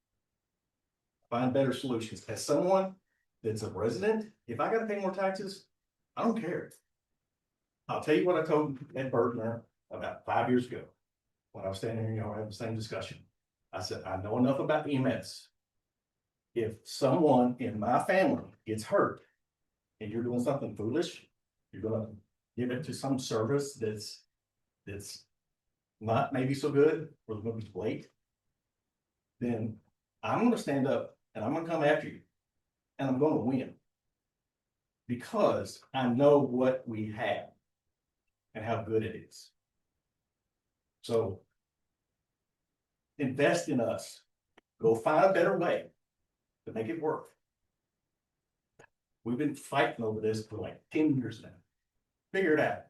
Find better solutions. As someone that's a resident, if I gotta pay more taxes, I don't care. I'll tell you what I told Ed Bergner about 5 years ago. When I was standing here, having the same discussion. I said, I know enough about EMS. If someone in my family gets hurt and you're doing something foolish, you're gonna give it to some service that's not maybe so good, or they're gonna be late, then I'm gonna stand up and I'm gonna come after you. And I'm gonna win. Because I know what we have and how good it is. So invest in us. Go find a better way to make it work. We've been fighting over this for like 10 years now. Figure it out.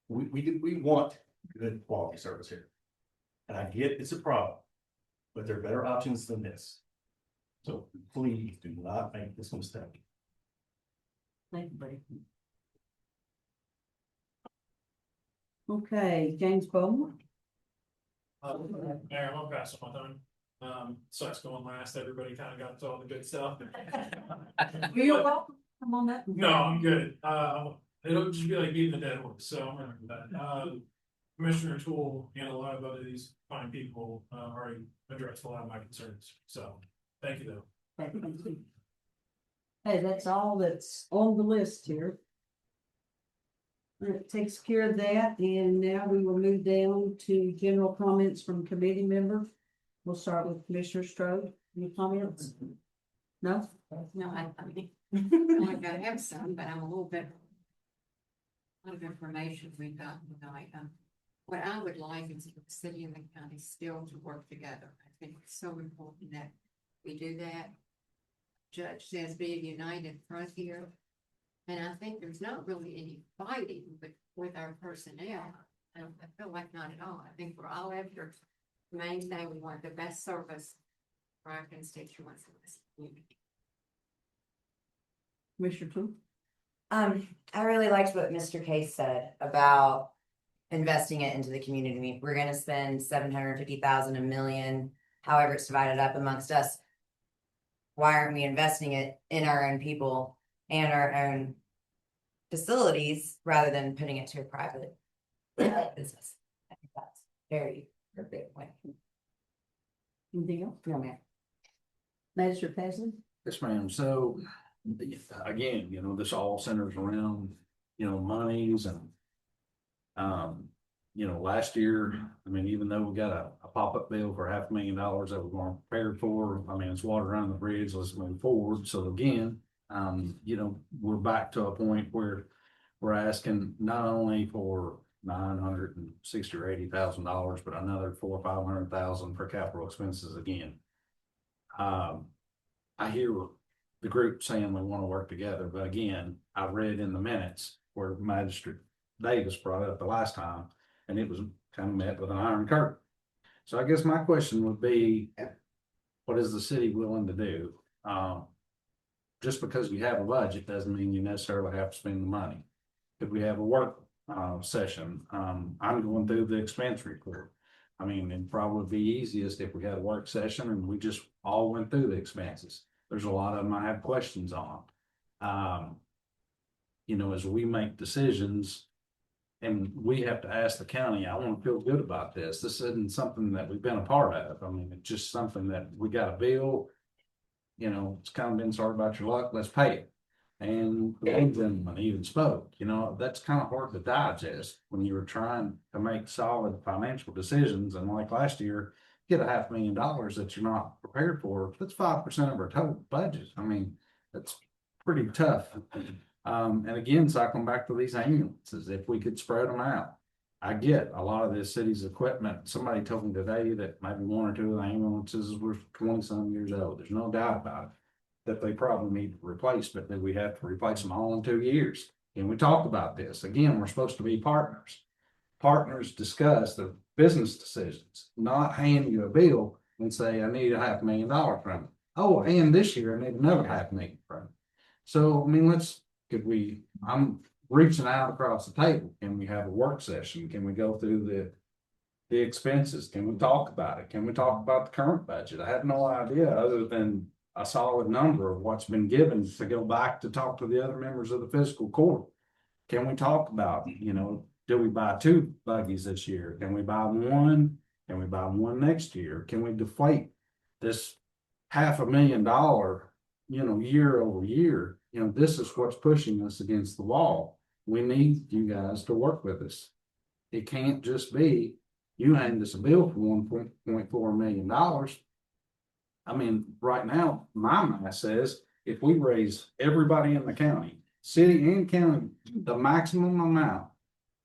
We want good quality service here. And I get it's a problem, but there are better options than this. So please do not make this mistake. Thank you, buddy. Okay, James Bowman. Mayor, I'm gonna pass on my time. Sucks going last, everybody kind of got to all the good stuff. You're welcome. Come on up. No, I'm good. It'll just be like beating the dead horse, so I'm gonna do that. Commissioner Toole and a lot of other these fine people, already addressed a lot of my concerns, so thank you though. Hey, that's all that's on the list here. That takes care of that, and now we will move down to general comments from committee members. We'll start with Commissioner Strode. Any comments? No? No, I mean, I gotta have some, but I'm a little bit. A lot of information we've got tonight. What I would like is for the city and the county still to work together. I think it's so important that we do that. Judge says be a united front here. And I think there's not really any fighting with our personnel. I feel like not at all. I think we're all after the main thing. We want the best service for our constituents in this community. Commissioner Toole? I really liked what Mr. Case said about investing it into the community. We're gonna spend 750,000, $1 million, however it's divided up amongst us. Why aren't we investing it in our own people and our own facilities rather than putting it to a private business? I think that's very a big point. Anything else? No, ma'am. Magistrate Pasley? Yes, ma'am. So again, this all centers around, monies and, last year, I mean, even though we got a pop-up bill for $500,000 that we weren't prepared for, I mean, it's water under the bridge, let's move forward. So again, we're back to a point where we're asking not only for $960,000 or $80,000, but another $400,000 or $500,000 for capital expenses again. I hear the group saying we want to work together, but again, I read in the minutes where Magistrate Davis brought it up the last time, and it was kind of met with an iron curtain. So I guess my question would be, what is the city willing to do? Just because you have a budget doesn't mean you necessarily have to spend the money. Could we have a work session? I'm going through the expense report. I mean, it'd probably be easiest if we had a work session and we just all went through the expenses. There's a lot of them I have questions on. As we make decisions and we have to ask the county, I want to feel good about this. This isn't something that we've been a part of. I mean, it's just something that we got a bill. It's kind of been sorry about your luck, let's pay it. And the gentleman even spoke, that's kind of hard to digest when you were trying to make solid financial decisions. And like last year, get $500,000 that you're not prepared for. That's 5% of our total budget. I mean, that's pretty tough. And again, cycling back to these ambulances, if we could spread them out. I get a lot of this city's equipment. Somebody told me today that maybe one or two of the ambulances were 20-some years old. There's no doubt about it that they probably need to replace, but then we have to replace them all in 2 years. And we talked about this. Again, we're supposed to be partners. partners discuss the business decisions, not hand you a bill and say, I need $500,000 from it. Oh, and this year I need another $500,000 from it. So, I mean, I'm reaching out across the table. Can we have a work session? Can we go through the expenses? Can we talk about it? Can we talk about the current budget? I have no idea other than a solid number of what's been given to go back to talk to the other members of the fiscal court. Can we talk about, do we buy 2 buggies this year? Can we buy 1? Can we buy 1 next year? Can we deflate this $500,000, year over year? This is what's pushing us against the wall. We need you guys to work with us. It can't just be you hand us a bill for $1.4 million. I mean, right now, my math says if we raise everybody in the county, city and county, the maximum amount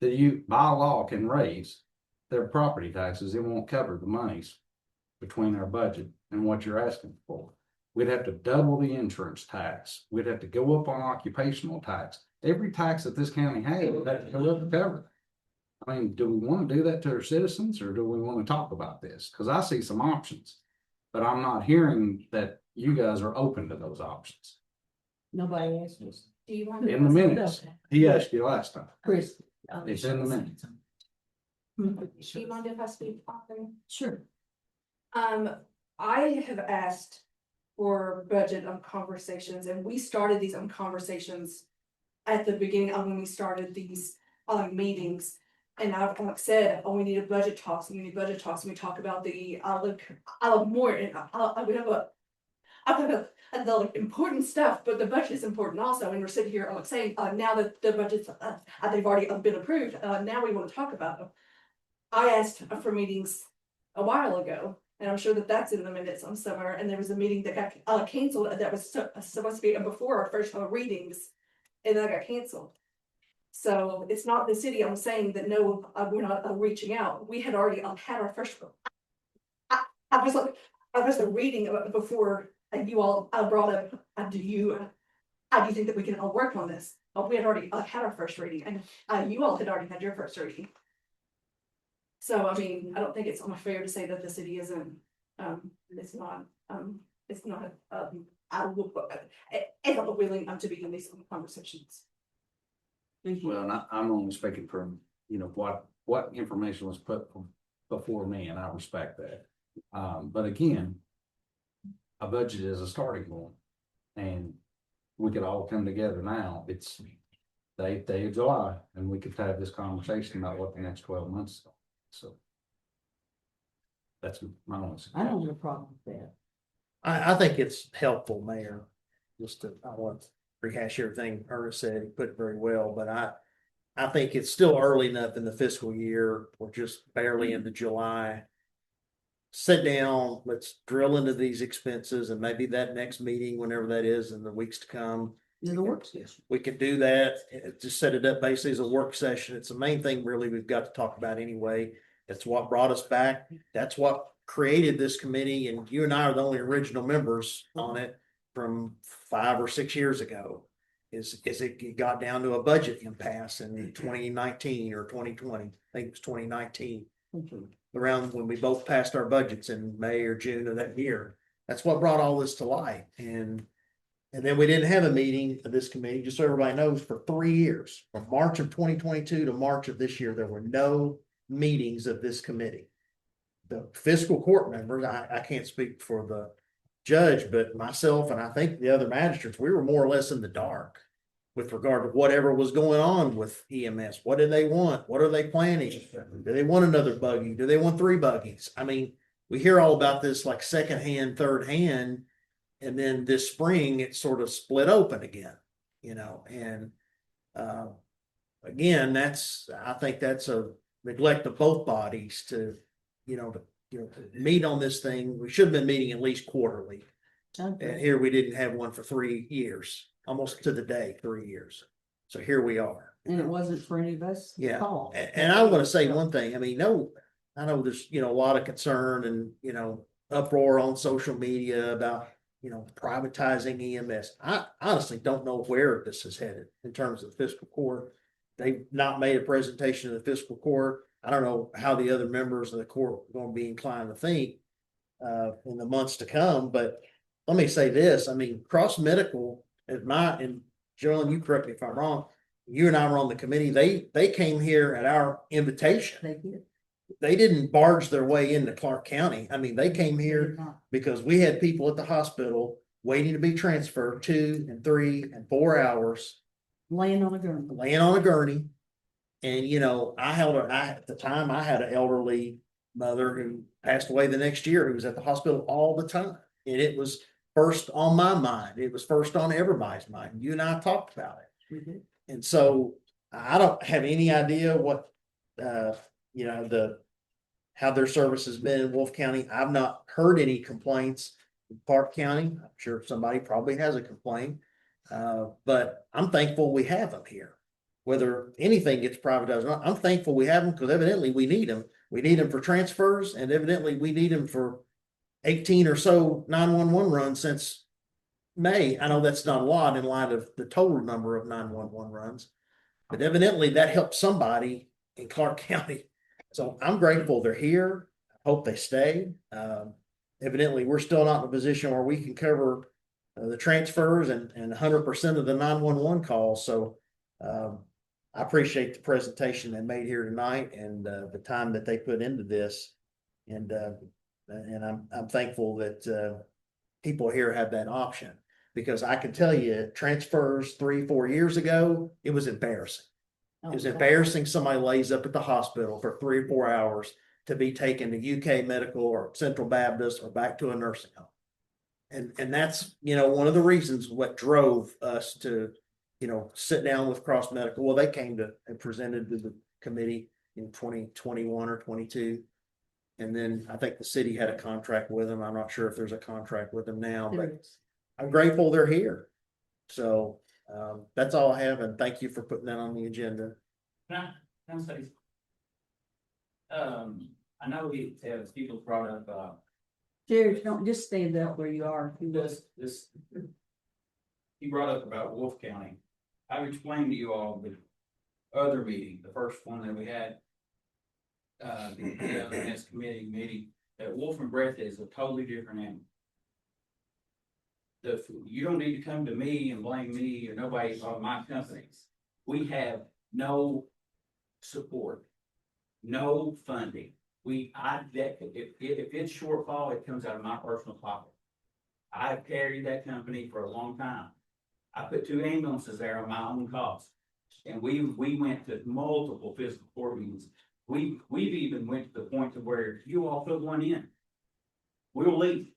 that you by law can raise their property taxes, it won't cover the monies between our budget and what you're asking for. We'd have to double the insurance tax. We'd have to go up on occupational tax. Every tax that this county has, would have to go up to cover it. I mean, do we want to do that to our citizens, or do we want to talk about this? Because I see some options, but I'm not hearing that you guys are open to those options. Nobody asked us. Do you want to? In the minutes, he asked you last time. Chris. It's in the minutes. Do you mind if I speak on? Sure. I have asked for budget conversations, and we started these conversations at the beginning of when we started these meetings. And I've said, oh, we need a budget talks, and we need budget talks, and we talk about the, I'll look more, and we have the important stuff, but the budget is important also, and we're sitting here saying, now that the budgets, they've already been approved, now we want to talk about them. I asked for meetings a while ago, and I'm sure that that's in the minutes somewhere, and there was a meeting that got canceled that was supposed to be before our first readings, and that got canceled. So it's not the city, I'm saying that no, we're not reaching out. We had already had our first. I was reading before you all brought up, do you think that we can all work on this? We had already had our first reading, and you all had already had your first reading. So, I mean, I don't think it's unfair to say that the city isn't, it's not willing to be in these conversations. Well, and I'm only speaking from, what information was put before me, and I respect that. But again, a budget is a starting point, and we could all come together now. It's the 8th day of July, and we could have this conversation about what the next 12 months is. So that's my only suggestion. I don't have a problem with that. I think it's helpful, Mayor, I want to rehash everything Ernest said. He put it very well, but I think it's still early enough in the fiscal year. We're just barely into July. Sit down, let's drill into these expenses, and maybe that next meeting, whenever that is in the weeks to come, In the work session. we could do that. Just set it up basically as a work session. It's the main thing really we've got to talk about anyway. It's what brought us back. That's what created this committee, and you and I are the only original members on it from 5 or 6 years ago. Is it got down to a budget impasse in 2019 or 2020? I think it was 2019. Around when we both passed our budgets in May or June of that year. That's what brought all this to light. And then we didn't have a meeting of this committee, just so everybody knows, for 3 years. From March of 2022 to March of this year, there were no meetings of this committee. The fiscal court members, I can't speak for the judge, but myself and I think the other magistrates, we were more or less in the dark with regard to whatever was going on with EMS. What do they want? What are they planning? Do they want another buggy? Do they want 3 buggies? I mean, we hear all about this like second hand, third hand, and then this spring it sort of split open again, and again, I think that's a neglect of both bodies to meet on this thing. We should have been meeting at least quarterly. Okay. And here we didn't have one for 3 years, almost to the day, 3 years. So here we are. And it wasn't for any of us. to Yeah. call. And I want to say one thing. I mean, I know there's, a lot of concern and, uproar on social media about, privatizing EMS. I honestly don't know where this is headed in terms of the fiscal court. They've not made a presentation to the fiscal court. I don't know how the other members of the court are gonna be inclined to think in the months to come, but let me say this, I mean, Cross Medical, and Joan, you correct me if I'm wrong, you and I were on the committee, they came here at our invitation. They did. They didn't barge their way into Clark County. I mean, they came here because we had people at the hospital waiting to be transferred 2 and 3 and 4 hours, Laying on a gurney. laying on a gurney. And, you know, at the time, I had an elderly mother who passed away the next year, who was at the hospital all the time. And it was first on my mind. It was first on everybody's mind. You and I talked about it. And so I don't have any idea what, how their service has been in Wolf County. I've not heard any complaints in Park County. I'm sure somebody probably has a complaint. But I'm thankful we have them here. Whether anything gets privatized or not, I'm thankful we have them because evidently we need them. We need them for transfers, and evidently we need them for 18 or so 911 runs since May. I know that's not a lot in light of the total number of 911 runs, but evidently that helps somebody in Clark County. So I'm grateful they're here. I hope they stay. Evidently, we're still not in a position where we can cover the transfers and 100% of the 911 calls. So I appreciate the presentation they made here tonight and the time that they put into this. And I'm thankful that people here have that option, because I can tell you transfers 3-4 years ago, it was embarrassing. It was embarrassing. Somebody lays up at the hospital for 3 or 4 hours to be taken to UK Medical or Central Baptist or back to a nursing home. And that's, one of the reasons what drove us to, sit down with Cross Medical. Well, they came to and presented to the committee in 2021 or 22. And then I think the city had a contract with them. I'm not sure if there's a contract with them now, but I'm grateful they're here. So that's all I have, and thank you for putting that on the agenda. Can I say? I know as people brought up, Jared, don't just stand up where you are. this, he brought up about Wolf County. I've explained to you all the other meeting, the first one that we had, the EMS committee meeting, that Wolf and Breath is a totally different animal. You don't need to come to me and blame me or nobody on my companies. We have no support, no funding. If it's shortfall, it comes out of my personal pocket. I've carried that company for a long time. I put 2 ambulances there on my own cost, and we went to multiple physical court meetings. We've even went to the point to where you all put one in, we'll leave.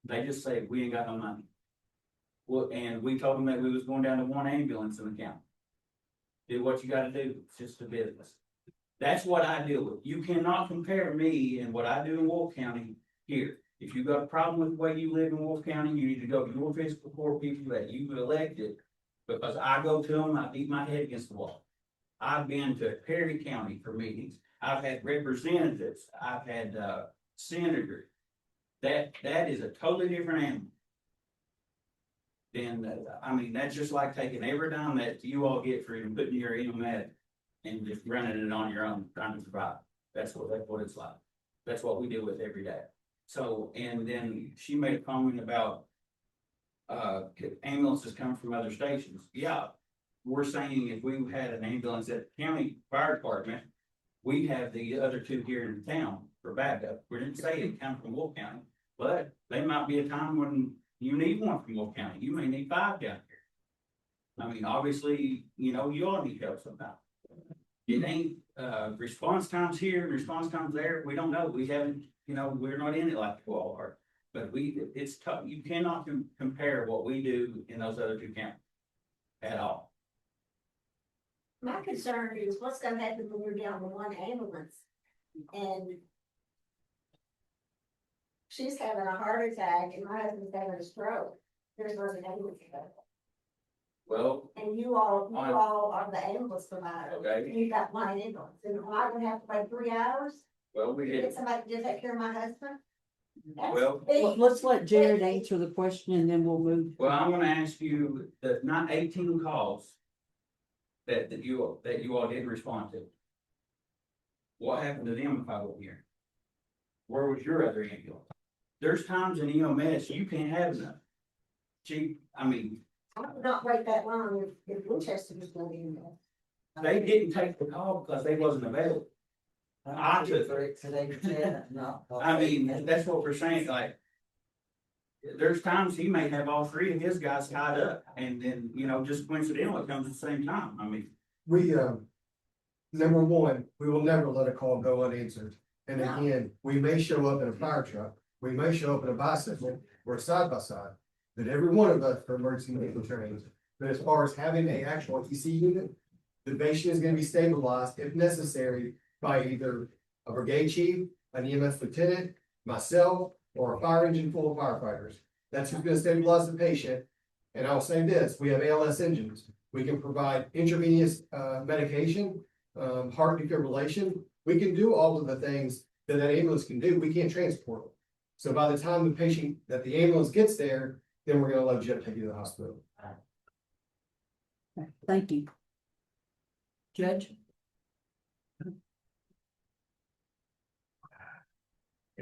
They just say we ain't got no money. Well, and we told them that we was going down to 1 ambulance in the county. Do what you got to do. It's just a business. That's what I deal with. You cannot compare me and what I do in Wolf County here. If you've got a problem with the way you live in Wolf County, you need to go to your physical court people that you've elected, because I go to them, I beat my head against the wall. I've been to Perry County for meetings. I've had representatives. I've had senators. That is a totally different animal. Then, that's just like taking every dime that you all get for putting your EMS and just running it on your own, trying to survive. That's what it's like. That's what we deal with every day. So, and then she made a comment about ambulances come from other stations. Yeah, we're saying if we had an ambulance at the county fire department, we have the other 2 here in town for backup. We didn't say it come from Wolf County, but there might be a time when you need one from Wolf County. You may need 5 down here. Obviously, you all need help sometimes. It ain't response times here, response times there. We don't know. We haven't, we're not in it like you all are. But it's tough. You cannot compare what we do in those other 2 counties at all. My concern is what's gonna happen when we're down to 1 ambulance and she's having a heart attack and my husband's having a stroke. There's no ambulance available. Well, And you all are the ambulance provider. Okay. You got 1 ambulance, and am I gonna have to wait 3 hours well, we to did. get somebody to take care of my husband? That's Well, big. Let's let Jared answer the question and then we'll move. Well, I'm gonna ask you the not 18 calls that you all didn't respond to. What happened to them if I wasn't here? Where was your other ambulance? There's times in EMS you can't have enough. Chief, I mean, I would not wait that long if Winchester was gonna be in there. they didn't take the call because they wasn't available. I took I mean, that's what we're saying, like. There's times he may have all three of his guys tied up and then, you know, just coincidental, it comes at the same time. I mean, We, number one, we will never let a call go unanswered. And again, we may show up in a fire truck, we may show up in a bicycle or side by side. But every one of us are emergency medical trained. But as far as having a actual EC unit, the patient is gonna be stabilized if necessary by either a brigade chief, an EMS lieutenant, myself, or a fire engine full of firefighters. That's who's gonna stabilize the patient. And I'll say this, we have ALS engines. We can provide intravenous medication, heart defibrillation. We can do all of the things that ambulance can do. We can't transport them. So by the time the patient, that the ambulance gets there, then we're gonna legit take you to the hospital. Okay, thank you. Judge?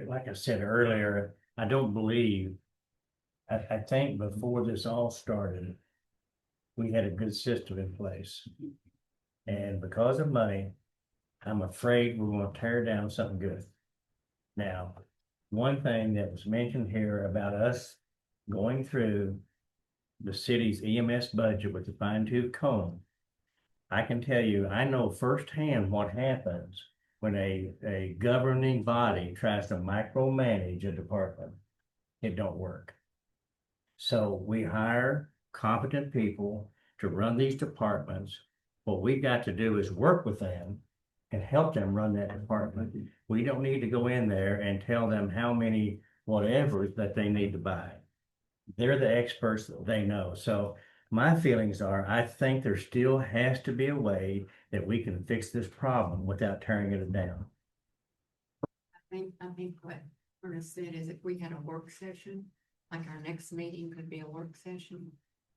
Like I said earlier, I don't believe, I think before this all started, we had a good system in place. And because of money, I'm afraid we're gonna tear down something good. Now, one thing that was mentioned here about us going through the city's EMS budget with a fine-tooth comb, I can tell you, I know firsthand what happens when a governing body tries to micromanage a department. It don't work. So we hire competent people to run these departments. What we got to do is work with them and help them run that department. We don't need to go in there and tell them how many whatever that they need to buy. They're the experts, they know. So my feelings are, I think there still has to be a way that we can fix this problem without tearing it down. I think what Ernest said is if we had a work session, like our next meeting could be a work session.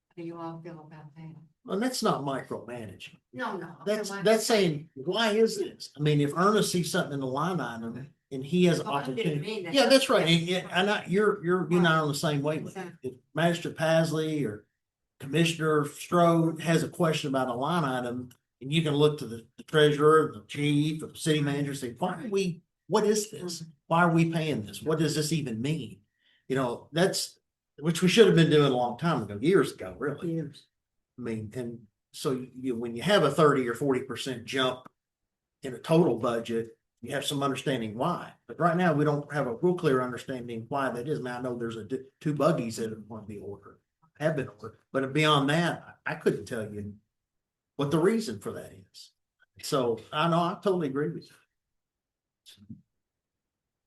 How do you all feel about that? Well, that's not micromanaging. No. That's saying, why is this? I mean, if Ernest sees something in the line item and he has an Oh, I didn't mean opportunity. that. Yeah, that's right. Yeah. And you're not on the same wavelength. Exactly. If Magistrate Pasley or Commissioner Strode has a question about a line item, and you can look to the treasurer, the chief, or the city manager, and say, what is this? Why are we paying this? What does this even mean? You know, which we should have been doing a long time ago, years ago, really. Years. I mean, and so when you have a 30 or 40% jump in a total budget, you have some understanding why. But right now, we don't have a real clear understanding why that is. Now, I know there's two buggies that want to be ordered, have been ordered, but beyond that, I couldn't tell you what the reason for that is. So I know, I totally agree with you.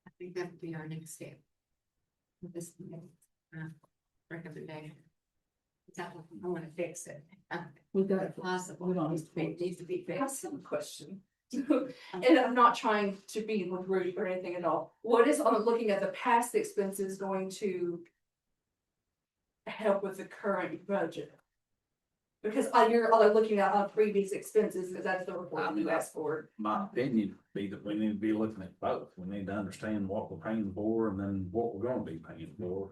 I think that would be our next step. With this recommendation. I want to fix it. We've got it. Possible. It needs to be I have fixed. some question. And I'm not trying to be rude or anything at all. What is, on looking at the past expenses, going to help with the current budget? Because you're looking at previous expenses, because that's the report you asked for. My opinion would be that we need to be looking at both. We need to understand what we're paying for and then what we're gonna be paying for.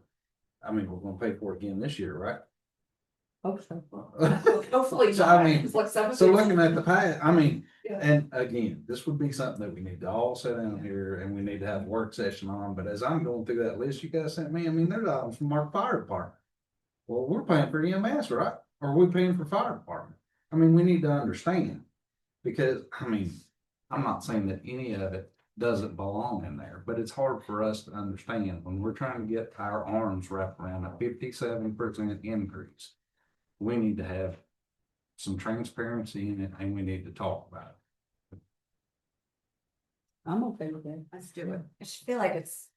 I mean, we're gonna pay for it again this year, right? Hope so. Hopefully So, not. I mean, It's like seven So things. looking at the past, I mean, Yeah. and again, this would be something that we need to all sit down here and we need to have a work session on, but as I'm going through that list you guys sent me, I mean, there's items from our fire department. Well, we're paying for EMS, right? Or are we paying for fire department? I mean, we need to understand. Because, I mean, I'm not saying that any of it doesn't belong in there, but it's hard for us to understand when we're trying to get our arms wrapped around a 57% increase. We need to have some transparency in it and we need to talk about it. I'm okay with that. Let's do it. I just feel like it's,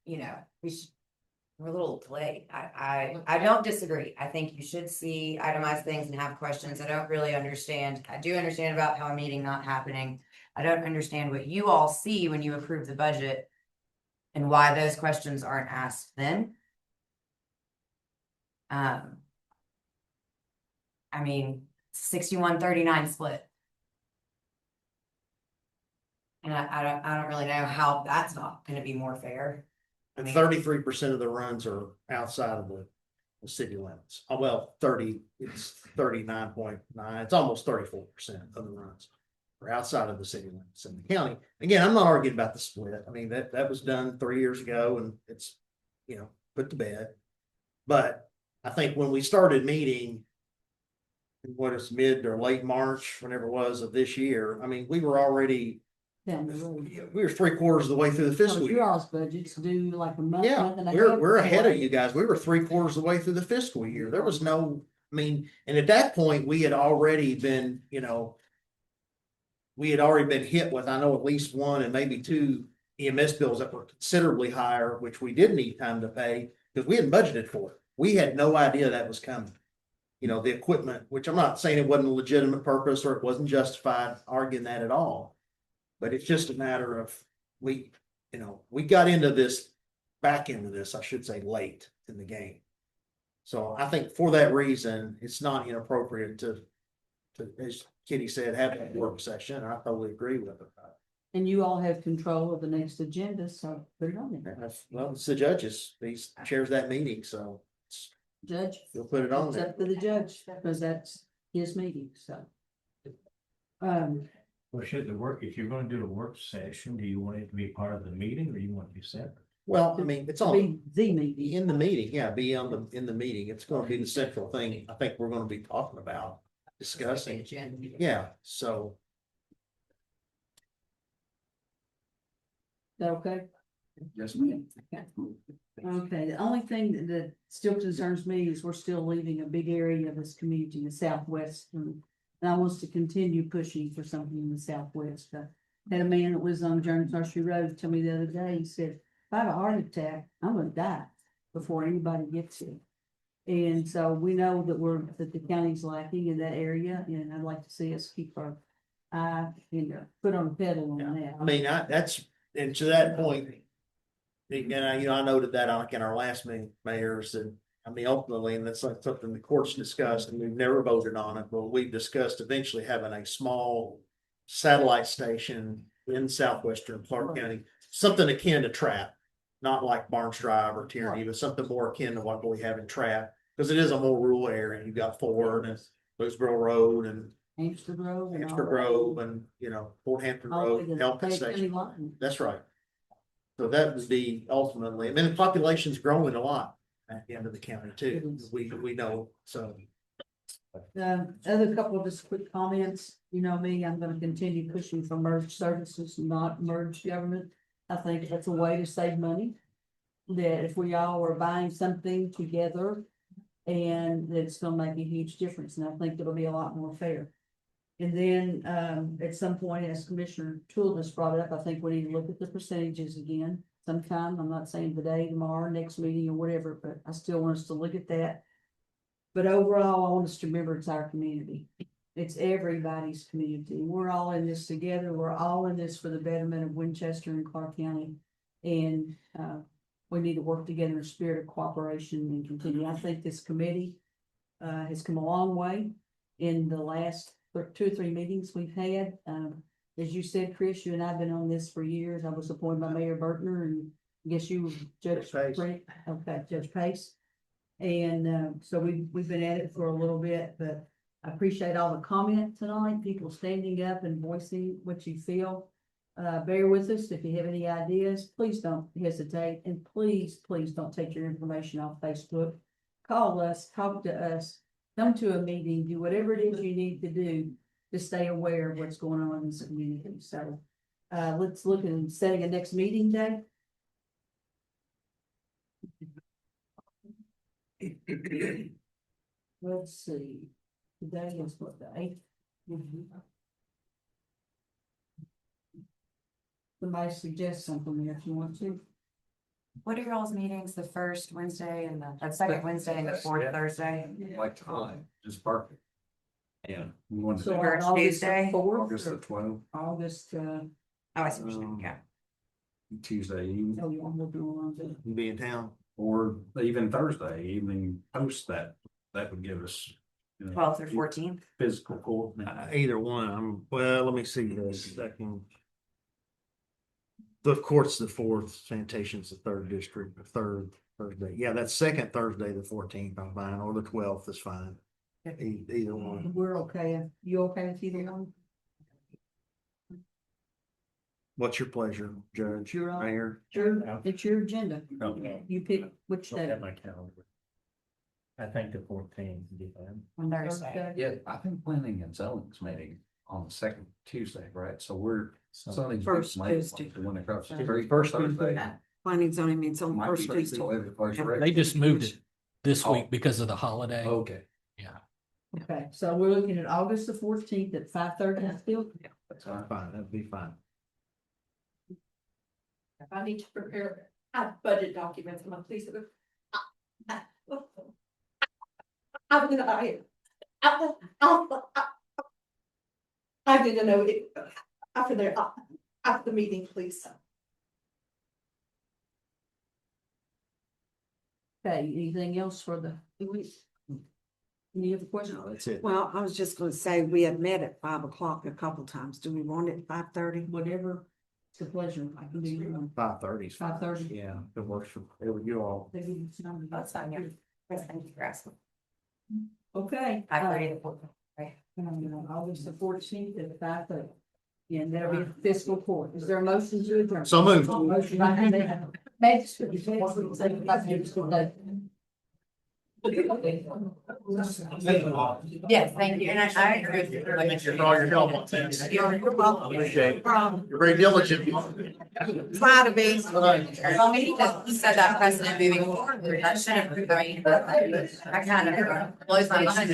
we're a little delayed. I don't disagree. I think you should see itemized things and have questions. I don't really understand. I do understand about how a meeting not happening. I don't understand what you all see when you approve the budget and why those questions aren't asked then. I mean, 61-39 split. And I don't really know how that's not gonna be more fair. I And mean, 33% of the runs are outside of the city limits. Oh, well, it's 39.9, it's almost 34% of the runs are outside of the city limits in the county. Again, I'm not arguing about the split. I mean, that was done 3 years ago and it's, put to bed. But I think when we started meeting, what is mid or late March, whenever it was of this year, I mean, we were already, Down the road. we were 3/4 of the way through the fiscal So year. your all's budget's due like a month, Yeah, month and a half. we're ahead of before. you guys. We were 3/4 of the way through the fiscal year. There was no, I mean, and at that point, we had already been, we had already been hit with, I know, at least one and maybe two EMS bills that were considerably higher, which we did need time to pay because we hadn't budgeted for it. We had no idea that was coming. The equipment, which I'm not saying it wasn't a legitimate purpose or it wasn't justified arguing that at all. But it's just a matter of we got into this, back into this, I should say, late in the game. So I think for that reason, it's not inappropriate to as Kitty said, have a work session. I totally agree with her. And you all have control of the next agenda, so put it on there. Well, it's the judges. He chairs that meeting, so Judge. you'll put it on It's there. up to the judge, because that's his meeting, so. Well, if you're gonna do a work session, do you want it to be part of the meeting or you want it to be separate? Well, I mean, it's To on be the meeting. in the meeting. Yeah, be in the meeting. It's going to be the central thing. I think we're going to be talking about, discussing. Yeah, so Is that okay? Yes, ma'am. Okay, the only thing that still concerns me is we're still leaving a big area of this community, the southwest. And I want us to continue pushing for something in the southwest. I had a man that was on Jones Nursery Road tell me the other day, he said, if I have a heart attack, I'm gonna die before anybody gets it. And so we know that the county's lacking in that area, and I'd like to see us keep our eye, foot on the pedal on that. I mean, and to that point, and I noted that like in our last meeting, mayors, and I mean, ultimately, and that's like something the courts discussed, and we've never voted on it, but we've discussed eventually having a small satellite station in southwestern Clark County, something akin to Trap, not like Barnes Drive or Tierney, but something more akin to what we have in Trap, because it is a more rural area. You've got Ford and Louisville Road and Hampshire Grove. and all Hampshire that. Grove and, Fort Hampton All the way Road, to the Elton Fayette County Station. line. That's right. So that would be ultimately, I mean, the population's growing a lot at the end of the county too. We know, so. Other couple of just quick comments, you know me, I'm gonna continue pushing for merged services, not merged government. I think that's a way to save money. That if we all are buying something together, and that's gonna make a huge difference, and I think it'll be a lot more fair. And then, at some point, as Commissioner Toole just brought up, I think we need to look at the percentages again sometime. I'm not saying today, tomorrow, next meeting or whatever, but I still want us to look at that. But overall, I want us to remember it's our community. It's everybody's community. We're all in this together. We're all in this for the betterment of Winchester and Clark County. And, we need to work together in a spirit of cooperation and continue. I think this committee, has come a long way in the last 2 or 3 meetings we've had. As you said, Chris, you and I have been on this for years. I was appointed by Mayor Bertner, and I guess you were Judge Pace. Okay, Judge Pace. And so we've been at it for a little bit, but I appreciate all the comment tonight, people standing up and voicing what you feel. Bear with us. If you have any ideas, please don't hesitate, and please don't take your information off Facebook. Call us, talk to us, come to a meeting, do whatever it is you need to do to stay aware of what's going on in this community. So let's look at setting a next meeting day. Let's see, today is what, the 8th? Somebody suggest something if you want to. What are y'all's meetings, the first Wednesday and the second Wednesday and the fourth Thursday? Like time, just perfect. Yeah. We want to So do on First August Tuesday? 4th August the or 12th, August, Oh, I see what you're saying, yeah. Tuesday evening, oh, yeah, we'll do on the. You be in town. or even Thursday evening post that. That would give us. 12th or 14th? Physical court. Either one. Well, let me see this second. Of course, the fourth, sanitation's the third district, the third Thursday. Yeah, that's second Thursday, the 14th, I'm fine, or the 12th is fine. Either one. We're okay. You okay with either one? What's your pleasure, Judge, You're on. Mayor? It's your agenda. Okay. You pick which Look day. at my calendar. I think the 14th would be fine. On Thursday. Yeah, I think planning and zoning's meeting on the second Tuesday, right? So we're. So- zoning's First meeting Tuesday. The one across the street, first Thursday. Planning zoning means on Might be first Tuesday. They just moved it this Oh. week because of the holiday. Okay. Okay, so we're looking at August the 14th at 5:30 still. That's fine. Fine, that'd be fine. If I need to prepare, budget documents, I'm gonna please. I'm gonna, I need to know it after the meeting, please. Okay, anything else for the? Any other questions? No, that's it. Well, I was just gonna say, we had met at 5 o'clock a couple times. Do we want it at 5:30? Whatever, it's a pleasure. I can do your one. 5:30 's fine. 5:30. Yeah, it works for you all. That's fine, yeah. Yes, thank you for asking. Okay. 5:30 to 4, right? August the 14th at 5:30. And that'll be fiscal court. Is there a motion to adjourn? So moved. Motion by Hannah. Magistrate, second by Magistrate. Yes, thank you, and I agree with you. Thank you for all your help on this. You're welcome. Appreciate it. You're very diligent. Try to be. Well, we need to set that precedent moving forward. That shouldn't, I mean, I kind of blows my mind.